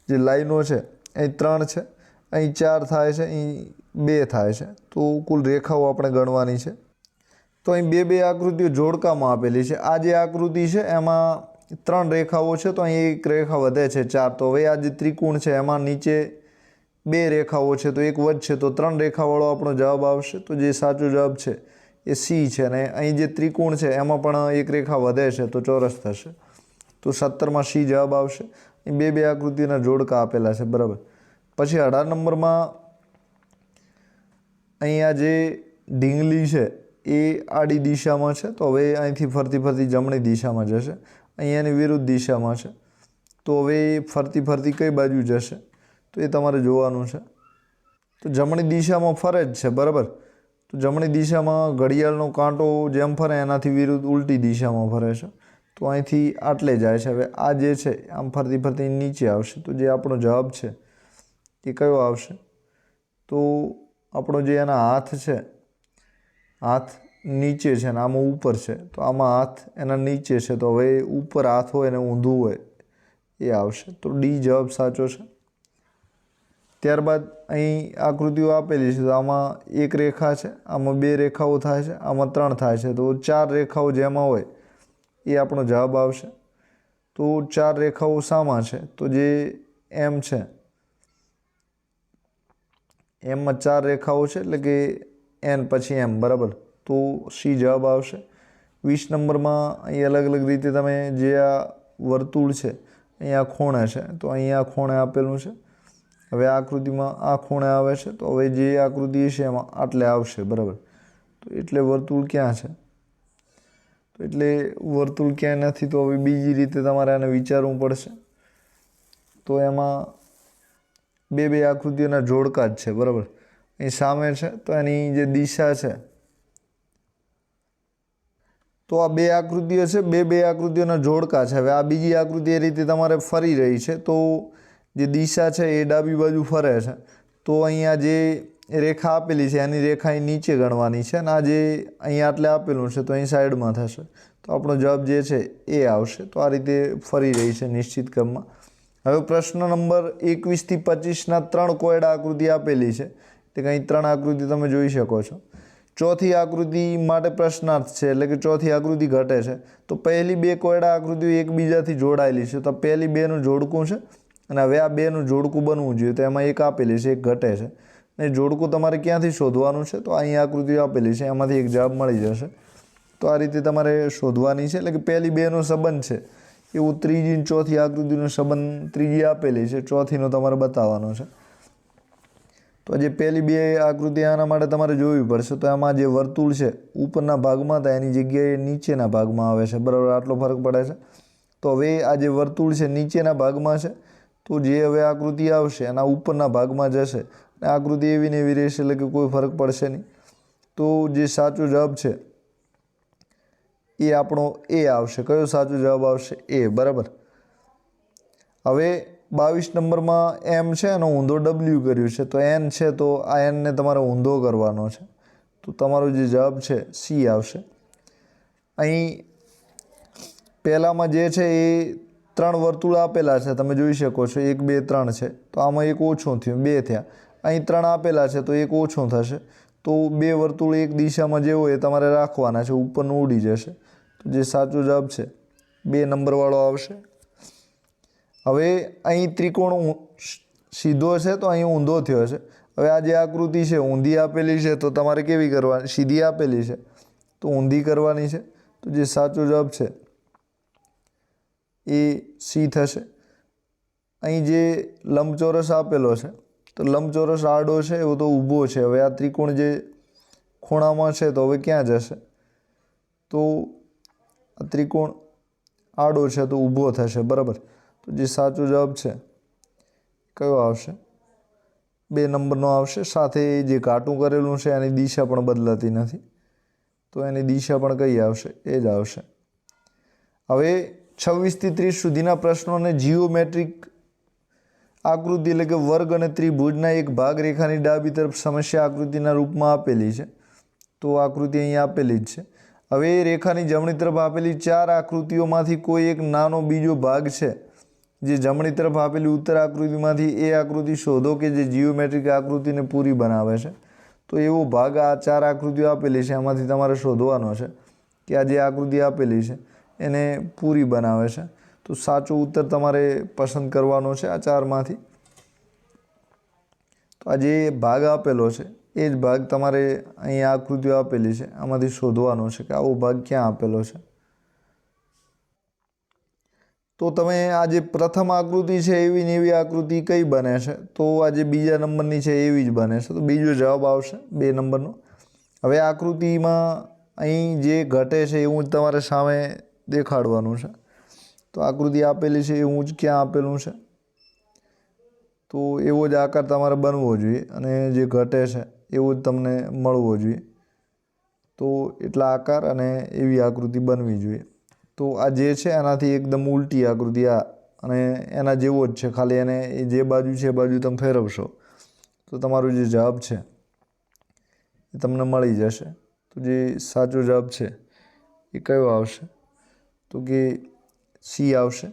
જે લાઈનો છે અહીં 3 છે, અહીં 4 થાય છે, અહીં 2 થાય છે. તો કુલ રેખાઓ આપણે ગણવાની છે. તો અહીં બે આકૃતિઓ જોડકામાં આપેલી છે. આ જે આકૃતિ છે એમાં 3 રેખાઓ છે, તો અહીં એક રેખા વધે છે 4. તો હવે આ જે ત્રિકોણ છે એમાં નીચે 2 રેખાઓ છે તો એક વધશે. તો 3 રેખાવાળો આપણો જવાબ આવશે. તો જે સાચો જવાબ છે એ સી છે. અને અહીં જે ત્રિકોણ છે એમાં પણ એક રેખા વધે છે તો ચોરસ થશે. તો 17માં સી જવાબ આવશે. અહીં બે આકૃતિના જોડકા આપેલા છે. બરાબર, પછી 18 નંબરમાં અહીંયા જે ઢીંગલી છે એ આડી દિશામાં છે. તો હવે અહીંથી ફરતી જમણી દિશામાં જશે. અહીંયાની વિરુદ્ધ દિશામાં છે. તો હવે ફરતી કઈ બાજુ જશે? તો એ તમારે જોવાનું છે. તો જમણી દિશામાં ફરે જ છે. બરાબર, તો જમણી દિશામાં ઘડિયાળનો કાંટો જેમ ફરે એનાથી વિરુદ્ધ ઉલટી દિશામાં ફરે છે. તો અહીંથી આટલે જાય છે. હવે આ જે છે આમ ફરતી નીચે આવશે. તો જે આપણો જવાબ છે એ કયો આવશે? તો આપણો જે એના હાથ છે, હાથ નીચે છે ને આમાં ઉપર છે. તો આમાં હાથ એના નીચે છે. તો હવે ઉપર હાથ હોય ને ઊંધું હોય એ આવશે. તો ડી જવાબ સાચો છે. ત્યારબાદ અહીં આકૃતિઓ આપેલી છે. તો આમાં એક રેખા છે, આમાં 2 રેખાઓ થાય છે, આમાં 3 થાય છે. તો 4 રેખાઓ જેમાં હોય એ આપણો જવાબ આવશે. તો 4 રેખાઓ શામાં છે? તો જે એમ છે એમમાં 4 રેખાઓ છે એટલે કે એન પછી એમ. બરાબર, તો સી જવાબ આવશે. 20 નંબરમાં અહીં અલગ રીતે તમે જે આ વર્તુળ છે અહીંયા ખૂણે છે. તો અહીંયા ખૂણે આપેલું છે. હવે આ આકૃતિમાં આ ખૂણે આવે છે. તો હવે જે આકૃતિ છે એમાં આટલે આવશે. બરાબર, તો એટલે વર્તુળ ક્યાં છે? તો એટલે વર્તુળ ક્યાંય નથી. તો હવે બીજી રીતે તમારે આને વિચારવું પડશે. તો એમાં બે આકૃતિઓના જોડકા જ છે. બરાબર, અહીં સામે છે તો એની જે દિશા છે, તો આ 2 આકૃતિઓ છે, બે આકૃતિઓના જોડકા છે. હવે આ બીજી આકૃતિ એ રીતે તમારે ફરી રહી છે. તો જે દિશા છે એ ડાબી બાજુ ફરે છે. તો અહીંયા જે રેખા આપેલી છે એની રેખા અહીં નીચે ગણવાની છે અને આ જે અહીં આટલે આપેલું છે તો અહીં સાઈડમાં થશે. તો આપણો જવાબ જે છે એ આવશે. તો આ રીતે ફરી રહી છે નિશ્ચિત ક્રમમાં. હવે પ્રશ્ન નંબર 21 થી 25ના 3 કોયડા આકૃતિ આપેલી છે. તે કંઈ 3 આકૃતિ તમે જોઈ શકો છો. ચોથી આકૃતિ માટે પ્રશ્નાર્થ છે, એટલે કે ચોથી આકૃતિ ઘટે છે. તો પહેલી બે કોયડા આકૃતિઓ એકબીજાથી જોડાયેલી છે, તો પહેલી બેનું જોડકું છે અને હવે આ બેનું જોડકું બનવું જોઈએ. તો એમાં એક આપેલી છે, એક ઘટે છે. અને જોડકું તમારે ક્યાંથી શોધવાનું છે? તો અહીં આકૃતિઓ આપેલી છે, એમાંથી એક જવાબ મળી જશે. તો આ રીતે તમારે શોધવાની છે, એટલે કે પહેલી બેનો સંબંધ છે એવું ત્રીજી અને ચોથી આકૃતિનો સંબંધ ત્રીજી આપેલી છે, ચોથીનો તમારે બતાવવાનો છે. તો જે પહેલી બે આકૃતિ આના માટે તમારે જોવી પડશે. તો એમાં જે વર્તુળ છે ઉપરના ભાગમાં હતા એની જગ્યાએ નીચેના ભાગમાં આવે છે, બરાબર, આટલો ફરક પડે છે. તો હવે આ જે વર્તુળ છે નીચેના ભાગમાં છે, તો જે હવે આકૃતિ આવશે એના ઉપરના ભાગમાં જશે. આકૃતિ એવી ને એવી રહેશે, એટલે કે કોઈ ફરક પડશે નહીં. તો જે સાચો જવાબ છે એ આપણો એ આવશે. કયો સાચો જવાબ આવશે? એ, બરાબર. હવે 22 નંબરમાં એમ છે એનો ઊંધો ડબલ્યુ કર્યું છે, તો એન છે તો આ એનને તમારે ઊંધો કરવાનો છે. તો તમારો જે જવાબ છે સી આવશે. અહીં પહેલામાં જે છે એ 3 વર્તુળ આપેલા છે, તમે જોઈ શકો છો, 1 2 3 છે. તો આમાં એક ઓછું થયું, 2 થયા. અહીં 3 આપેલા છે તો એક ઓછું થશે. તો 2 વર્તુળ એક દિશામાં જે હોય એ તમારે રાખવાના છે, ઉપરનું ઉડી જશે. તો જે સાચો જવાબ છે 2 નંબરવાળો આવશે. હવે અહીં ત્રિકોણ સીધો છે તો અહીં ઊંધો થયો છે. હવે આ જે આકૃતિ છે ઊંધી આપેલી છે, તો તમારે કેવી કરવાની? સીધી આપેલી છે તો ઊંધી કરવાની છે. તો જે સાચો જવાબ છે એ સી થશે. અહીં જે લંબચોરસ આપેલો છે, તો લંબચોરસ આડો છે એવો તો ઊભો છે. હવે આ ત્રિકોણ જે ખૂણામાં છે તો હવે ક્યાં જશે? તો આ ત્રિકોણ આડો છે તો ઊભો થશે, બરાબર. તો જે સાચો જવાબ છે કયો આવશે? 2 નંબરનો આવશે. સાથે જે ઘાટું કરેલું છે એની દિશા પણ બદલાતી નથી, તો એની દિશા પણ કઈ આવશે? એ જ આવશે. હવે 26 થી 30 સુધીના પ્રશ્નોને જીઓમેટ્રિક આકૃતિ એટલે કે વર્ગ અને ત્રિભુજના એક ભાગ રેખાની ડાબી તરફ સમસ્યા આકૃતિના રૂપમાં આપેલી છે. તો આકૃતિ અહીં આપેલી જ છે. હવે રેખાની જમણી તરફ આપેલી 4 આકૃતિઓમાંથી કોઈ એક નાનો બીજો ભાગ છે જે જમણી તરફ આપેલી ઉત્તર આકૃતિમાંથી એ આકૃતિ શોધો કે જે જીઓમેટ્રિક આકૃતિને પૂરી બનાવે છે. તો એવો ભાગ આ 4 આકૃતિઓ આપેલી છે એમાંથી તમારે શોધવાનો છે કે આ જે આકૃતિ આપેલી છે એને પૂરી બનાવે છે. તો સાચો ઉત્તર તમારે પસંદ કરવાનો છે આ 4માંથી. તો આ જે ભાગ આપેલો છે એ જ ભાગ તમારે અહીં આકૃતિઓ આપેલી છે આમાંથી શોધવાનો છે કે આવો ભાગ ક્યાં આપેલો છે. તો તમે આ જે પ્રથમ આકૃતિ છે એવી ને એવી આકૃતિ કઈ બને છે? તો આ જે બીજા નંબરની છે એવી જ બને છે. તો બીજો જવાબ આવશે 2 નંબરનો. હવે આકૃતિમાં અહીં જે ઘટે છે એવું જ તમારે સામે દેખાડવાનું છે. તો આકૃતિ આપેલી છે એવું જ ક્યાં આપેલું છે? તો એવો જ આકાર તમારે બનવો જોઈએ અને જે ઘટે છે એવો જ તમને મળવો જોઈએ. તો એટલા આકાર અને એવી આકૃતિ બનવી જોઈએ. તો આ જે છે એનાથી એકદમ ઉલટી આકૃતિ આ અને એના જેવો જ છે, ખાલી એને જે બાજુ છે એ બાજુ તમે ફેરવશો તો તમારો જે જવાબ છે એ તમને મળી જશે. તો જે સાચો જવાબ છે એ કયો આવશે? તો કે સી આવશે.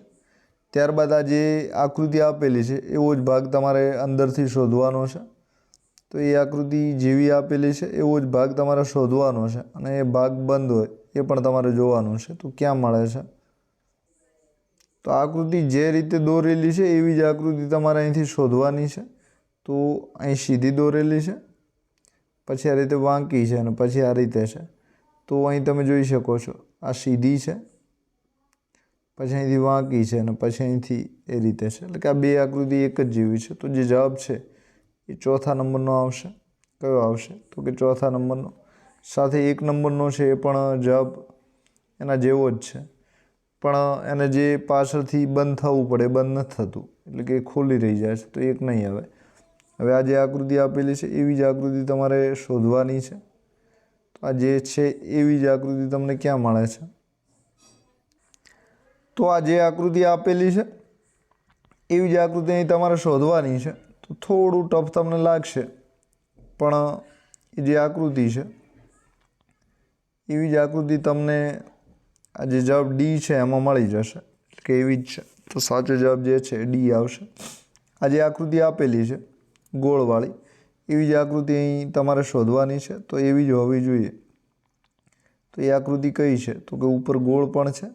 ત્યારબાદ આ જે આકૃતિ આપેલી છે એવો જ ભાગ તમારે અંદરથી શોધવાનો છે. તો એ આકૃતિ જેવી આપેલી છે એવો જ ભાગ તમારે શોધવાનો છે અને એ ભાગ બંધ હોય એ પણ તમારે જોવાનું છે. તો ક્યાં મળે છે? તો આકૃતિ જે રીતે દોરેલી છે એવી જ આકૃતિ તમારે અહીંથી શોધવાની છે. તો અહીં સીધી દોરેલી છે, પછી આ રીતે વાંકી છે અને પછી આ રીતે છે. તો અહીં તમે જોઈ શકો છો આ સીધી છે, પછી અહીંથી વાંકી છે અને પછી અહીંથી એ રીતે છે. એટલે કે આ 2 આકૃતિ એક જ જેવી છે. તો જે જવાબ છે એ ચોથા નંબરનો આવશે. કયો આવશે? તો કે ચોથા નંબરનો. સાથે 1 નંબરનો છે એ પણ જવાબ એના જેવો જ છે, પણ એને જે પાછળથી બંધ થવું પડે બંધ નથી થતું, એટલે કે ખોલી રહી જાય છે. તો એક નહીં આવે. હવે આ જે આકૃતિ આપેલી છે એવી જ આકૃતિ તમારે શોધવાની છે. આ જે છે એવી જ આકૃતિ તમને ક્યાં મળે છે? તો આ જે આકૃતિ આપેલી છે એવી જ આકૃતિ અહીં તમારે શોધવાની છે. તો થોડું ટફ તમને લાગશે, પણ એ જે આકૃતિ છે એવી જ આકૃતિ તમને આ જે જવાબ ડી છે એમાં મળી જશે, એટલે કે એવી જ છે. તો સાચો જવાબ જે છે ડી આવશે. આ જે આકૃતિ આપેલી છે ગોળવાળી એવી જ આકૃતિ અહીં તમારે શોધવાની છે, તો એવી જ હોવી જોઈએ. તો એ આકૃતિ કઈ છે? તો કે ઉપર ગોળ પણ છે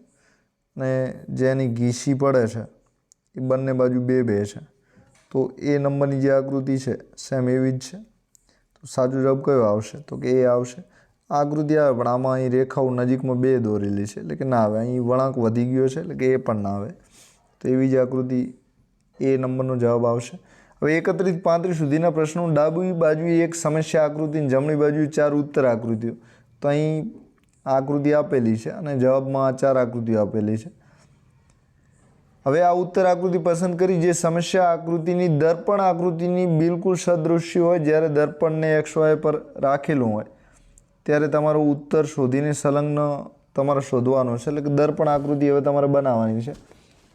ને જે એની ઘીસી પડે છે એ બંને બાજુ બે બે છે. તો એ નંબરની જે આકૃતિ છે સેમ એવી જ છે. તો સાચો જવાબ કયો આવશે? તો કે એ આવશે. આકૃતિ આવે પણ આમાં અહીં રેખાઓ નજીકમાં બે દોરેલી છે એટલે કે ના આવે. અહીં વળાંક વધી ગયો છે એટલે કે એ પણ ના આવે. તો એવી જ આકૃતિ એ નંબરનો જવાબ આવશે. હવે 31 35 સુધીના પ્રશ્નો, ડાબી બાજુએ એક સમસ્યા આકૃતિ અને જમણી બાજુએ 4 ઉત્તર આકૃતિઓ. તો અહીં આકૃતિ આપેલી છે અને જવાબમાં 4 આકૃતિઓ આપેલી છે. હવે આ ઉત્તર આકૃતિ પસંદ કરી જે સમસ્યા આકૃતિની દર્પણ આકૃતિની બિલકુલ સદૃશ્ય હોય. જ્યારે દર્પણને XY પર રાખેલું હોય ત્યારે તમારો ઉત્તર શોધીને સંલગ્ન તમારે શોધવાનો છે. એટલે કે દર્પણ આકૃતિ હવે તમારે બનાવવાની છે.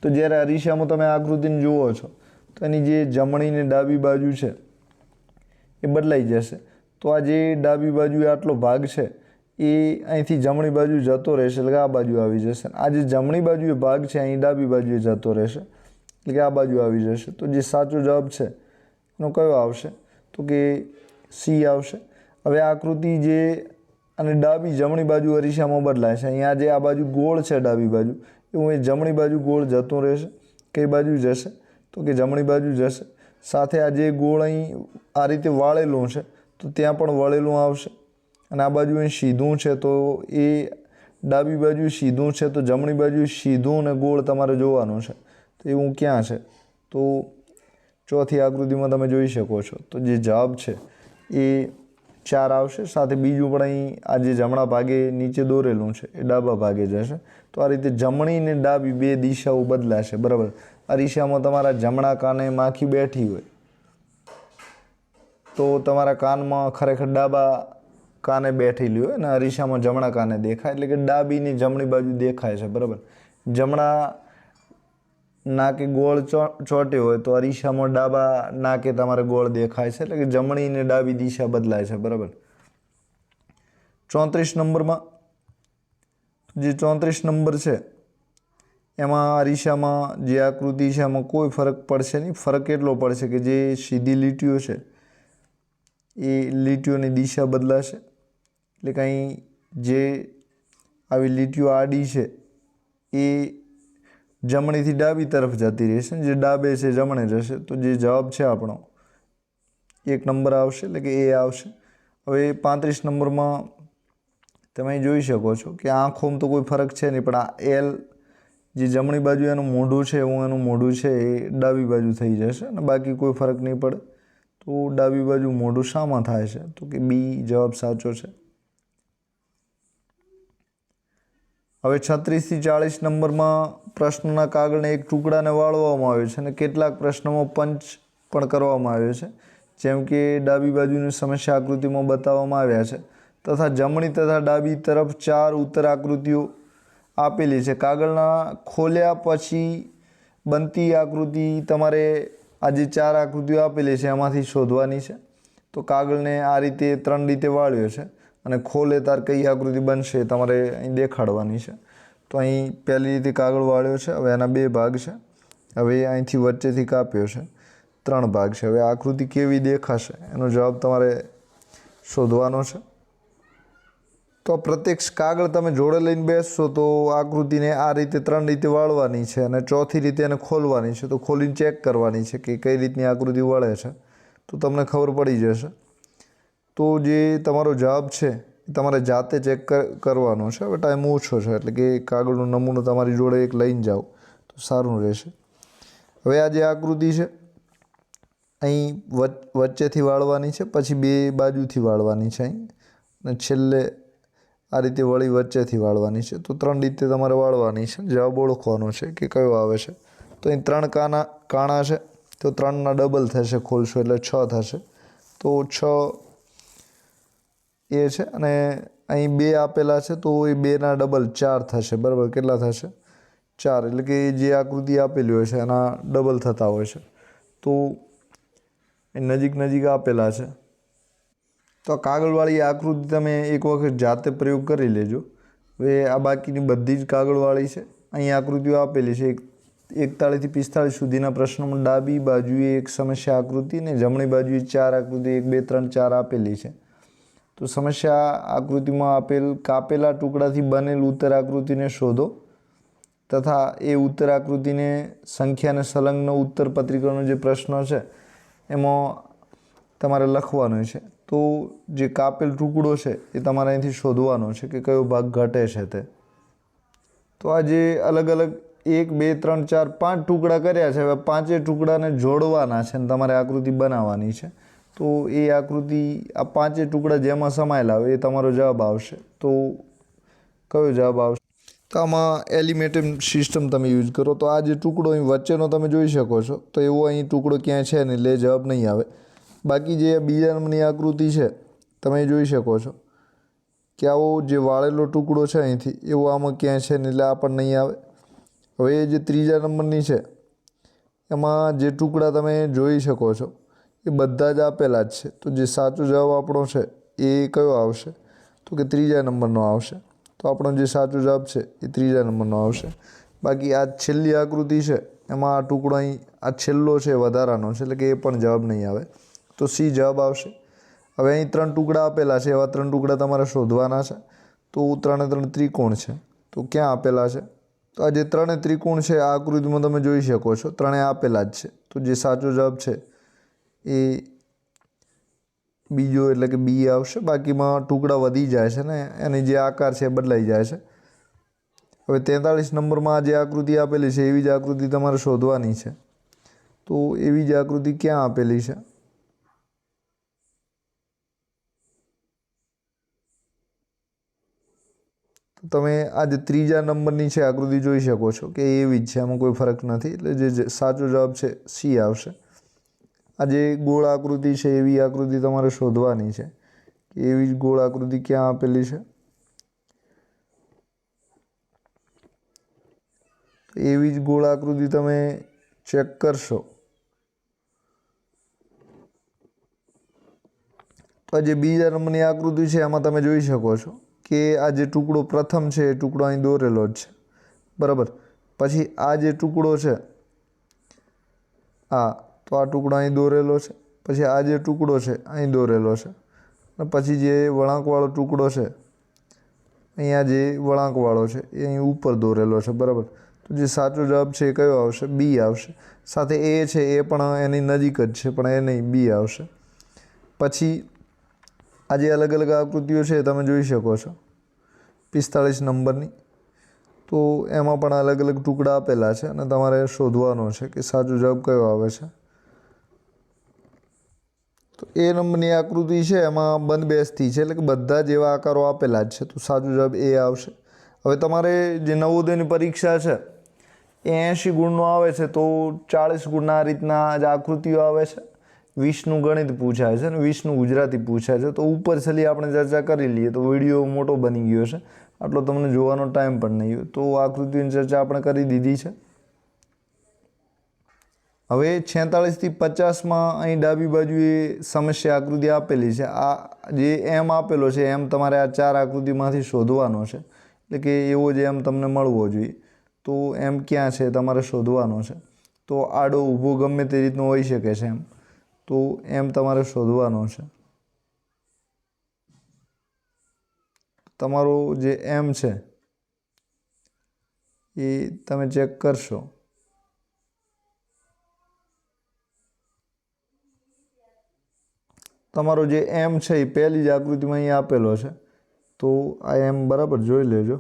તો જ્યારે અરીસામાં તમે આકૃતિને જુઓ છો તો એની જે જમણી ને ડાબી બાજુ છે એ બદલાઈ જશે. તો આ જે ડાબી બાજુ આટલો ભાગ છે એ અહીંથી જમણી બાજુ જતો રહેશે એટલે કે આ બાજુ આવી જશે. આ જે જમણી બાજુએ ભાગ છે અહીં ડાબી બાજુએ જતો રહેશે એટલે કે આ બાજુ આવી જશે. તો જે સાચો જવાબ છે એનો કયો આવશે? તો કે સી આવશે. હવે આકૃતિ જે અને ડાબી જમણી બાજુ અરીસામાં બદલાય છે. અહીંયા જે આ બાજુ ગોળ છે ડાબી બાજુ એવું એ જમણી બાજુ ગોળ જતું રહેશે. કઈ બાજુ જશે? તો કે જમણી બાજુ જશે. સાથે આ જે ગોળ અહીં આ રીતે વાળેલું છે તો ત્યાં પણ વળેલું આવશે. અને આ બાજુ અહીં સીધું છે તો એ ડાબી બાજુ સીધું છે તો જમણી બાજુ સીધું અને ગોળ તમારે જોવાનું છે. તો એવું ક્યાં છે? તો ચોથી આકૃતિમાં તમે જોઈ શકો છો. તો જે જવાબ છે એ 4 આવશે. સાથે બીજું પણ અહીં આ જે જમણા ભાગે નીચે દોરેલું છે એ ડાબા ભાગે જશે. તો આ રીતે જમણી ને ડાબી બે દિશાઓ બદલાશે. બરાબર. અરીસામાં તમારા જમણા કાને માખી બેઠી હોય તો તમારા કાનમાં ખરેખર ડાબા કાને બેઠેલી હોય અને અરીસામાં જમણા કાને દેખાય એટલે કે ડાબી ને જમણી બાજુ દેખાય છે. બરાબર. જમણા નાકે ગોળ ચોંટ્યો હોય તો અરીસામાં ડાબા નાકે તમારે ગોળ દેખાય છે એટલે કે જમણી ને ડાબી દિશા બદલાય છે. બરાબર. 34 નંબરમાં જે 34 નંબર છે એમાં અરીસામાં જે આકૃતિ છે એમાં કોઈ ફરક પડશે નહીં. ફરક એટલો પડશે કે જે સીધી લીટીઓ છે એ લીટીઓની દિશા બદલાશે. એટલે કે અહીં જે આવી લીટીઓ આડી છે એ જમણીથી ડાબી તરફ જતી રહેશે. જે ડાબે છે જમણે જશે. તો જે જવાબ છે આપણો 1 નંબર આવશે એટલે કે એ આવશે. હવે 35 નંબરમાં તમે અહીં જોઈ શકો છો કે આંખોમાં તો કોઈ ફરક છે નહીં પણ આ એલ જે જમણી બાજુ એનું મોઢું છે એવું એનું મોઢું છે એ ડાબી બાજુ થઈ જશે અને બાકી કોઈ ફરક નહીં પડે. તો ડાબી બાજુ મોઢું શામાં થાય છે? તો કે બી જવાબ સાચો છે. હવે 36 થી 40 નંબરમાં પ્રશ્નના કાગળને એક ટુકડાને વાળવામાં આવ્યો છે અને કેટલાક પ્રશ્નોમાં પંચ પણ કરવામાં આવ્યો છે. જેમ કે ડાબી બાજુની સમસ્યા આકૃતિમાં બતાવવામાં આવ્યા છે તથા જમણી તથા ડાબી તરફ 4 ઉત્તર આકૃતિઓ આપેલી છે. કાગળના ખોલ્યા પછી બનતી આકૃતિ તમારે આ જે 4 આકૃતિઓ આપેલી છે એમાંથી શોધવાની છે. તો કાગળને આ રીતે 3 રીતે વાળ્યો છે અને ખોલે તાર કઈ આકૃતિ બનશે તમારે અહીં દેખાડવાની છે. તો અહીં પહેલી રીતે કાગળ વાળ્યો છે. હવે એના 2 ભાગ છે. હવે અહીંથી વચ્ચેથી કાપ્યો છે. 3 ભાગ છે. હવે આકૃતિ કેવી દેખાશે એનો જવાબ તમારે શોધવાનો છે. તો પ્રત્યક્ષ કાગળ તમે જોડે લઈને બેસશો તો આકૃતિને આ રીતે 3 રીતે વાળવાની છે અને ચોથી રીતે એને ખોલવાની છે. તો ખોલીને ચેક કરવાની છે કે કઈ રીતની આકૃતિ વળે છે તો તમને ખબર પડી જશે. તો જે તમારો જવાબ છે એ તમારે જાતે ચેક કરવાનો છે. હવે ટાઈમ ઓછો છે એટલે કે કાગળનો નમૂનો તમારી જોડે એક લઈને જાઓ તો સારું રહેશે. હવે આ જે આકૃતિ છે અહીં વચ્ચેથી વાળવાની છે, પછી 2 બાજુથી વાળવાની છે અહીં અને છેલ્લે આ રીતે વળી વચ્ચેથી વાળવાની છે. તો 3 રીતે તમારે વાળવાની છે. જવાબ ઓળખવાનો છે કે કયો આવે છે. તો અહીં 3 કાણા છે તો 3ના ડબલ થશે. ખોલશો એટલે 6 થશે. તો 6 એ છે અને અહીં 2 આપેલા છે તો એ 2ના ડબલ 4 થશે. બરાબર. કેટલા થશે? 4. એટલે કે જે આકૃતિ આપેલી હોય છે એના ડબલ થતા હોય છે. તો એ નજીક આપેલા છે. તો કાગળવાળી આકૃતિ તમે એક વખત જાતે પ્રયોગ કરી લેજો. હવે આ બાકીની બધી જ કાગળવાળી છે. અહીં આકૃતિઓ આપેલી છે. 41 થી 45 સુધીના પ્રશ્નોમાં ડાબી બાજુએ એક સમસ્યા આકૃતિ ને જમણી બાજુએ 4 આકૃતિ 1 2 3 4 આપેલી છે. તો સમસ્યા આકૃતિમાં આપેલ કાપેલા ટુકડાથી બનેલ ઉત્તર આકૃતિને શોધો તથા એ ઉત્તર આકૃતિને સંખ્યા અને સંલગ્ન ઉત્તર પત્રિકાનો જે પ્રશ્ન છે એમાં તમારે લખવાનો છે. તો જે કાપેલ ટુકડો છે એ તમારે અહીંથી શોધવાનો છે કે કયો ભાગ ઘટે છે તે. તો આ જે અલગ અલગ 1 2 3 4 5 ટુકડા કર્યા છે, હવે 5 ટુકડાને જોડવાના છે અને તમારે આકૃતિ બનાવવાની છે. તો એ આકૃતિ આ 5 ટુકડા જેમાં સમાયેલા હોય એ તમારો જવાબ આવશે. તો કયો જવાબ આવશે? તો આમાં એલિમેન્ટમ સિસ્ટમ તમે યુઝ કરો. તો આ જે ટુકડો અહીં વચ્ચેનો તમે જોઈ શકો છો, તો એવો અહીં ટુકડો ક્યાંય છે નહીં એટલે જવાબ નહીં આવે. બાકી જે બીજા નંબરની આકૃતિ છે તમે જોઈ શકો છો કે આવો જે વાળેલો ટુકડો છે અહીંથી એવો આમાં ક્યાંય છે નહીં એટલે આ પણ નહીં આવે. હવે જે ત્રીજા નંબરની છે એમાં જે ટુકડા તમે જોઈ શકો છો એ બધા જ આપેલા જ છે. તો જે સાચો જવાબ આપણો છે એ કયો આવશે? તો કે ત્રીજા નંબરનો આવશે. તો આપણો જે સાચો જવાબ છે એ ત્રીજા નંબરનો આવશે. બાકી આ છેલ્લી આકૃતિ છે એમાં આ ટુકડો અહીં આ છેલ્લો છે વધારાનો છે એટલે કે એ પણ જવાબ નહીં આવે. તો સી જવાબ આવશે. હવે અહીં 3 ટુકડા આપેલા છે, એવા 3 ટુકડા તમારે શોધવાના છે. તો 3 3 ત્રિકોણ છે, તો ક્યાં આપેલા છે? તો આ જે 3 ત્રિકોણ છે આ આકૃતિમાં તમે જોઈ શકો છો, 3 આપેલા જ છે. તો જે સાચો જવાબ છે એ બીજો એટલે કે બી આવશે. બાકીમાં ટુકડા વધી જાય છે ને એની જે આકાર છે એ બદલાઈ જાય છે. હવે 43 નંબરમાં જે આકૃતિ આપેલી છે એવી જ આકૃતિ તમારે શોધવાની છે. તો એવી જ આકૃતિ ક્યાં આપેલી છે? તો તમે આ જે ત્રીજા નંબરની છે આકૃતિ જોઈ શકો છો કે એવી જ છે, આમાં કોઈ ફરક નથી. એટલે જે સાચો જવાબ છે સી આવશે. આ જે ગોળ આકૃતિ છે એવી આકૃતિ તમારે શોધવાની છે કે એવી જ ગોળ આકૃતિ ક્યાં આપેલી છે. એવી જ ગોળ આકૃતિ તમે ચેક કરશો તો જે બીજા નંબરની આકૃતિ છે એમાં તમે જોઈ શકો છો કે આ જે ટુકડો પ્રથમ છે એ ટુકડો અહીં દોરેલો જ છે, બરાબર. પછી આ જે ટુકડો છે તો આ ટુકડો અહીં દોરેલો છે. પછી આ જે ટુકડો છે અહીં દોરેલો છે. અને પછી જે વળાંકવાળો ટુકડો છે અહીંયા જે વળાંકવાળો છે એ અહીં ઉપર દોરેલો છે, બરાબર. તો જે સાચો જવાબ છે એ કયો આવશે? બી આવશે. સાથે એ છે એ પણ એની નજીક જ છે પણ એ નહીં, બી આવશે. પછી આ જે અલગ અલગ આકૃતિઓ છે તમે જોઈ શકો છો 45 નંબરની. તો એમાં પણ અલગ અલગ ટુકડા આપેલા છે અને તમારે શોધવાનો છે કે સાચો જવાબ કયો આવે છે. તો એ નંબરની આકૃતિ છે એમાં બંધબેસતી છે એટલે કે બધા જ એવા આકારો આપેલા જ છે. તો સાચો જવાબ એ આવશે. હવે તમારે જે નવોદયની પરીક્ષા છે એ 80 ગુણનો આવે છે, તો 40 ગુણના આ રીતના જ આકૃતિઓ આવે છે. 20નું ગણિત પૂછાય છે અને 20નું ગુજરાતી પૂછાય છે. તો ઉપર છેલ્લી આપણે ચર્ચા કરી લઈએ તો વિડીયો મોટો બની ગયો છે, આટલો તમને જોવાનો ટાઈમ પણ નહીં હોય. તો આકૃતિની ચર્ચા આપણે કરી દીધી છે. હવે 46 થી 50માં અહીં ડાબી બાજુએ સમસ્યા આકૃતિ આપેલી છે. આ જે એમ આપેલો છે એમ તમારે આ 4 આકૃતિમાંથી શોધવાનો છે. એટલે કે એવો જ એમ તમને મળવો જોઈએ. તો એમ ક્યાં છે તમારે શોધવાનો છે. તો આડો ઊભો ગમે તે રીતનો હોઈ શકે છે એમ. તો એમ તમારે શોધવાનો છે. તમારો જે એમ છે એ તમે ચેક કરશો. તમારો જે એમ છે એ પહેલી જ આકૃતિમાં અહીં આપેલો છે. તો આ એમ બરાબર જોઈ લેજો.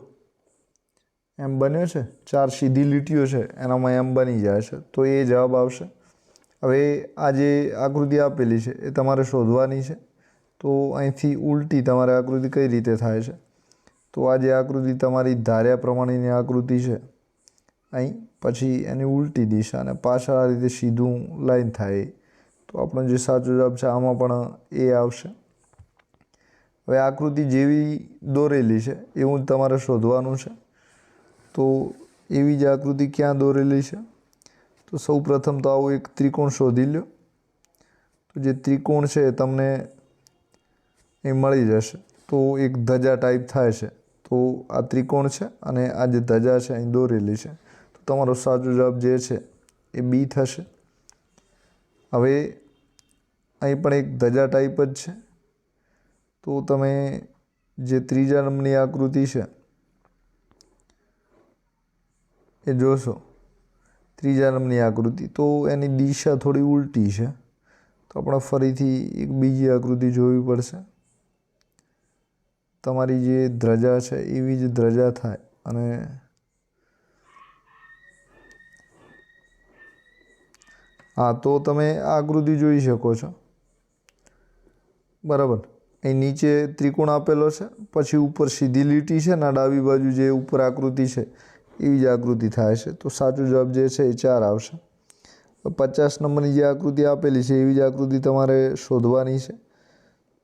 એમ બન્યો છે, 4 સીધી લીટીઓ છે એનામાં એમ બની જાય છે. તો એ જવાબ આવશે. હવે આ જે આકૃતિ આપેલી છે એ તમારે શોધવાની છે. તો અહીંથી ઉલટી તમારે આકૃતિ કઈ રીતે થાય છે. તો આ જે આકૃતિ તમારી ધાર્યા પ્રમાણેની આકૃતિ છે અહીં, પછી એની ઉલટી દિશા અને પાછળ આ રીતે સીધું લાઈન થાય. તો આપણો જે સાચો જવાબ છે આમાં પણ એ આવશે. હવે આકૃતિ જેવી દોરેલી છે એવું જ તમારે શોધવાનું છે. તો એવી જ આકૃતિ ક્યાં દોરેલી છે? તો સૌ પ્રથમ તો આવું એક ત્રિકોણ શોધી લો. તો જે ત્રિકોણ છે તમને એ મળી જશે. તો એક ધજા ટાઈપ થાય છે. તો આ ત્રિકોણ છે અને આ જે ધજા છે અહીં દોરેલી છે. તો તમારો સાચો જવાબ જે છે એ બી થશે। હવે અહીં પણ એક ધજા ટાઈપ જ છે, તો તમે જે ત્રીજા નંબરની આકૃતિ છે એ જોશો, ત્રીજા નંબરની આકૃતિ, તો એની દિશા થોડી ઉલટી છે, તો આપણે ફરીથી એક બીજી આકૃતિ જોવી પડશે। તમારી જે ધ્વજા છે એવી જ ધ્વજા થાય અને હા, તો તમે આ આકૃતિ જોઈ શકો છો, બરાબર। અહીં નીચે ત્રિકોણ આપેલો છે, પછી ઉપર સીધી લીટી છે ને ડાબી બાજુ જે ઉપર આકૃતિ છે એવી જ આકૃતિ થાય છે, તો સાચો જવાબ જે છે એ 4 આવશે। 50 નંબરની જે આકૃતિ આપેલી છે એવી જ આકૃતિ તમારે શોધવાની છે।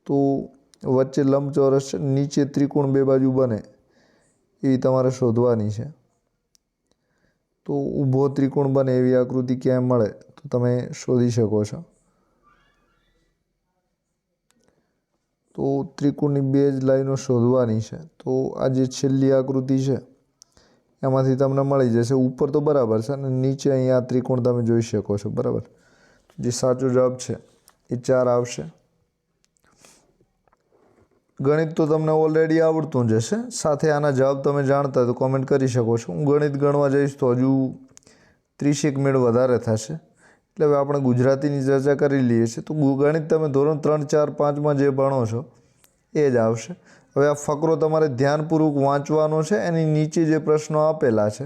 તો વચ્ચે લંબચોરસ છે, નીચે ત્રિકોણ બે બાજુ બને એવી તમારે શોધવાની છે। તો ઊભો ત્રિકોણ બને એવી આકૃતિ ક્યાંય મળે તો તમે શોધી શકો છો। તો ત્રિકોણની બે જ લાઈનો શોધવાની છે। તો આ જે છેલ્લી આકૃતિ છે એમાંથી તમને મળી જશે। ઉપર તો બરાબર છે અને નીચે અહીંયા આ ત્રિકોણ તમે જોઈ શકો છો, બરાબર। જે સાચો જવાબ છે એ 4 આવશે। ગણિત તો તમને ઓલરેડી આવડતું જ હશે, સાથે આના જવાબ તમે જાણતા તો કોમેન્ટ કરી શકો છો। હું ગણિત ગણવા જઈશ તો હજુ 30 મિનિટ વધારે થશે, એટલે હવે આપણે ગુજરાતીની ચર્ચા કરી લઈએ છીએ। તો ગણિત તમે ધોરણ 3, 4, 5માં જે ભણો છો એ જ આવશે। હવે આ ફકરો તમારે ધ્યાનપૂર્વક વાંચવાનો છે, એની નીચે જે પ્રશ્નો આપેલા છે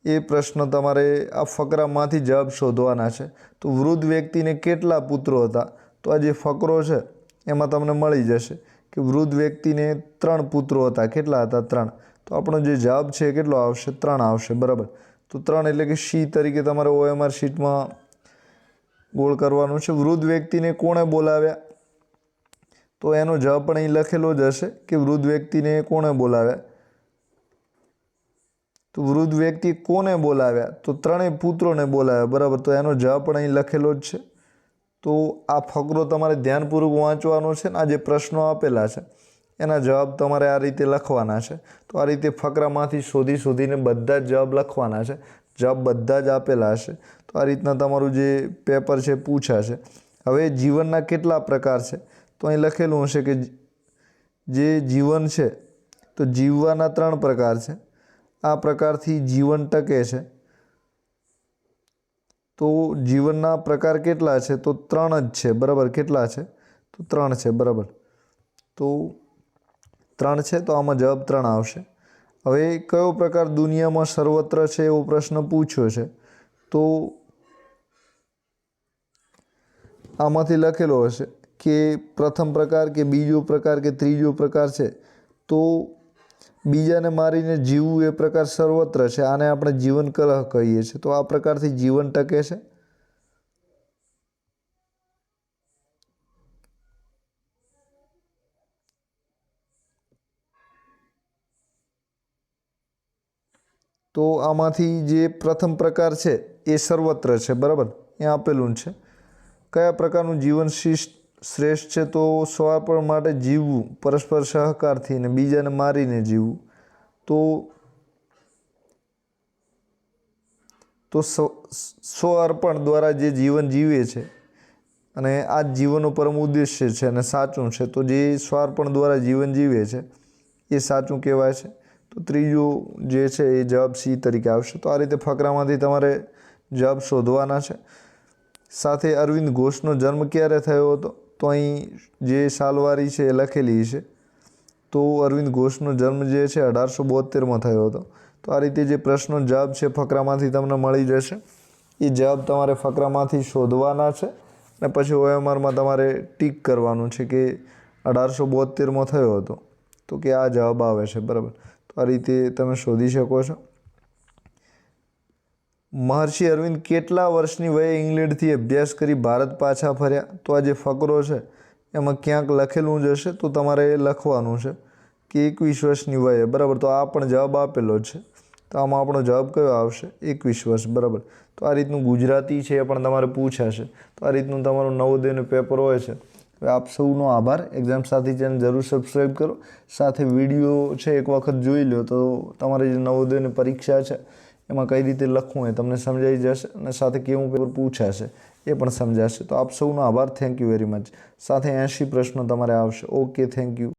એ પ્રશ્ન તમારે આ ફકરામાંથી જવાબ શોધવાના છે। તો વૃદ્ધ વ્યક્તિને કેટલા પુત્રો હતા? તો આ જે ફકરો છે એમાં તમને મળી જશે કે વૃદ્ધ વ્યક્તિને 3 પુત્રો હતા। કેટલા હતા? 3। તો આપણો જે જવાબ છે એ કેટલો આવશે? 3 આવશે, બરાબર। તો 3 એટલે કે સી તરીકે તમારે OMR શીટમાં ગોળ કરવાનું છે। વૃદ્ધ વ્યક્તિને કોણે બોલાવ્યા? તો એનો જવાબ પણ અહીં લખેલો જ હશે કે વૃદ્ધ વ્યક્તિને કોણે બોલાવ્યા। તો વૃદ્ધ વ્યક્તિ કોને બોલાવ્યા? તો 3 પુત્રોને બોલાવ્યા, બરાબર। તો એનો જવાબ પણ અહીં લખેલો જ છે। તો આ ફકરો તમારે ધ્યાનપૂર્વક વાંચવાનો છે ને આ જે પ્રશ્નો આપેલા છે એના જવાબ તમારે આ રીતે લખવાના છે। તો આ રીતે ફકરામાંથી શોધીને બધા જ જવાબ લખવાના છે। જવાબ બધા જ આપેલા હશે। તો આ રીતના તમારું જે પેપર છે પૂછાશે। હવે જીવનના કેટલા પ્રકાર છે? તો અહીં લખેલું હશે કે જે જીવન છે તો જીવવાના 3 પ્રકાર છે। આ પ્રકારથી જીવન ટકે છે। તો જીવનના પ્રકાર કેટલા છે? તો 3 જ છે, બરાબર। કેટલા છે? તો 3 છે, બરાબર। તો 3 છે, તો આમાં જવાબ 3 આવશે। હવે કયો પ્રકાર દુનિયામાં સર્વત્ર છે એવો પ્રશ્ન પૂછ્યો છે? તો આમાંથી લખેલો હશે કે પ્રથમ પ્રકાર કે બીજો પ્રકાર કે ત્રીજો પ્રકાર છે। તો બીજાને મારીને જીવવું એ પ્રકાર સર્વત્ર છે, આને આપણે જીવન કલહ કહીએ છીએ। તો આ પ્રકારથી જીવન ટકે છે। તો આમાંથી જે પ્રથમ પ્રકાર છે એ સર્વત્ર છે, બરાબર। અહીંયા આપેલું છે। કયા પ્રકારનું જીવન શ્રેષ્ઠ છે? તો સ્વાર્પણ માટે જીવવું, પરસ્પર સહકારથી અને બીજાને મારીને જીવવું। તો સ્વઅર્પણ દ્વારા જે જીવન જીવે છે અને આ જ જીવનનો પરમ ઉદ્દેશ્ય છે અને સાચું છે। તો જે સ્વાર્પણ દ્વારા જીવન જીવે છે એ સાચું કહેવાય છે। તો ત્રીજું જે છે એ જવાબ સી તરીકે આવશે। તો આ રીતે ફકરામાંથી તમારે જવાબ શોધવાના છે। સાથે અરવિંદ ઘોષનો જન્મ ક્યારે થયો હતો? તો અહીં જે સાલવારી છે એ લખેલી છે। તો અરવિંદ ઘોષનો જન્મ જે છે 1872માં થયો હતો। તો આ રીતે જે પ્રશ્નનો જવાબ છે ફકરામાંથી તમને મળી જશે। એ જવાબ તમારે ફકરામાંથી શોધવાના છે અને પછી OMRમાં તમારે ટીક કરવાનું છે કે 1872માં થયો હતો, તો કે આ જવાબ આવે છે, બરાબર। તો આ રીતે તમે શોધી શકો છો। મહર્ષિ અરવિંદ કેટલા વર્ષની વયે ઇંગ્લેન્ડથી અભ્યાસ કરી ભારત પાછા ફર્યા? તો આ જે ફકરો છે એમાં ક્યાંક લખેલું જ હશે, તો તમારે એ લખવાનું છે કે 21 વર્ષની વયે, બરાબર। તો આ પણ જવાબ આપેલો જ છે। તો આમાં આપણો જવાબ કયો આવશે? 21 વર્ષ, બરાબર। તો આ રીતનું ગુજરાતી છે એ પણ તમારે પૂછાશે। તો આ રીતનું તમારું નવોદયનું પેપર હોય છે। હવે આપ સૌનો આભાર। એક્ઝામ સાથી ચેનલ જરૂર સબસ્ક્રાઈબ કરો, સાથે વિડીયો છે એક વખત જોઈ લો તો તમારી જે નવોદયની પરીક્ષા છે એમાં કઈ રીતે લખવું એ તમને સમજાઈ જશે અને સાથે કેવું પેપર પૂછાશે એ પણ સમજાશે. તો આપ સૌનો આભાર. Thank you very much. સાથે 80 પ્રશ્નો તમારે આવશે. Okay, thank you.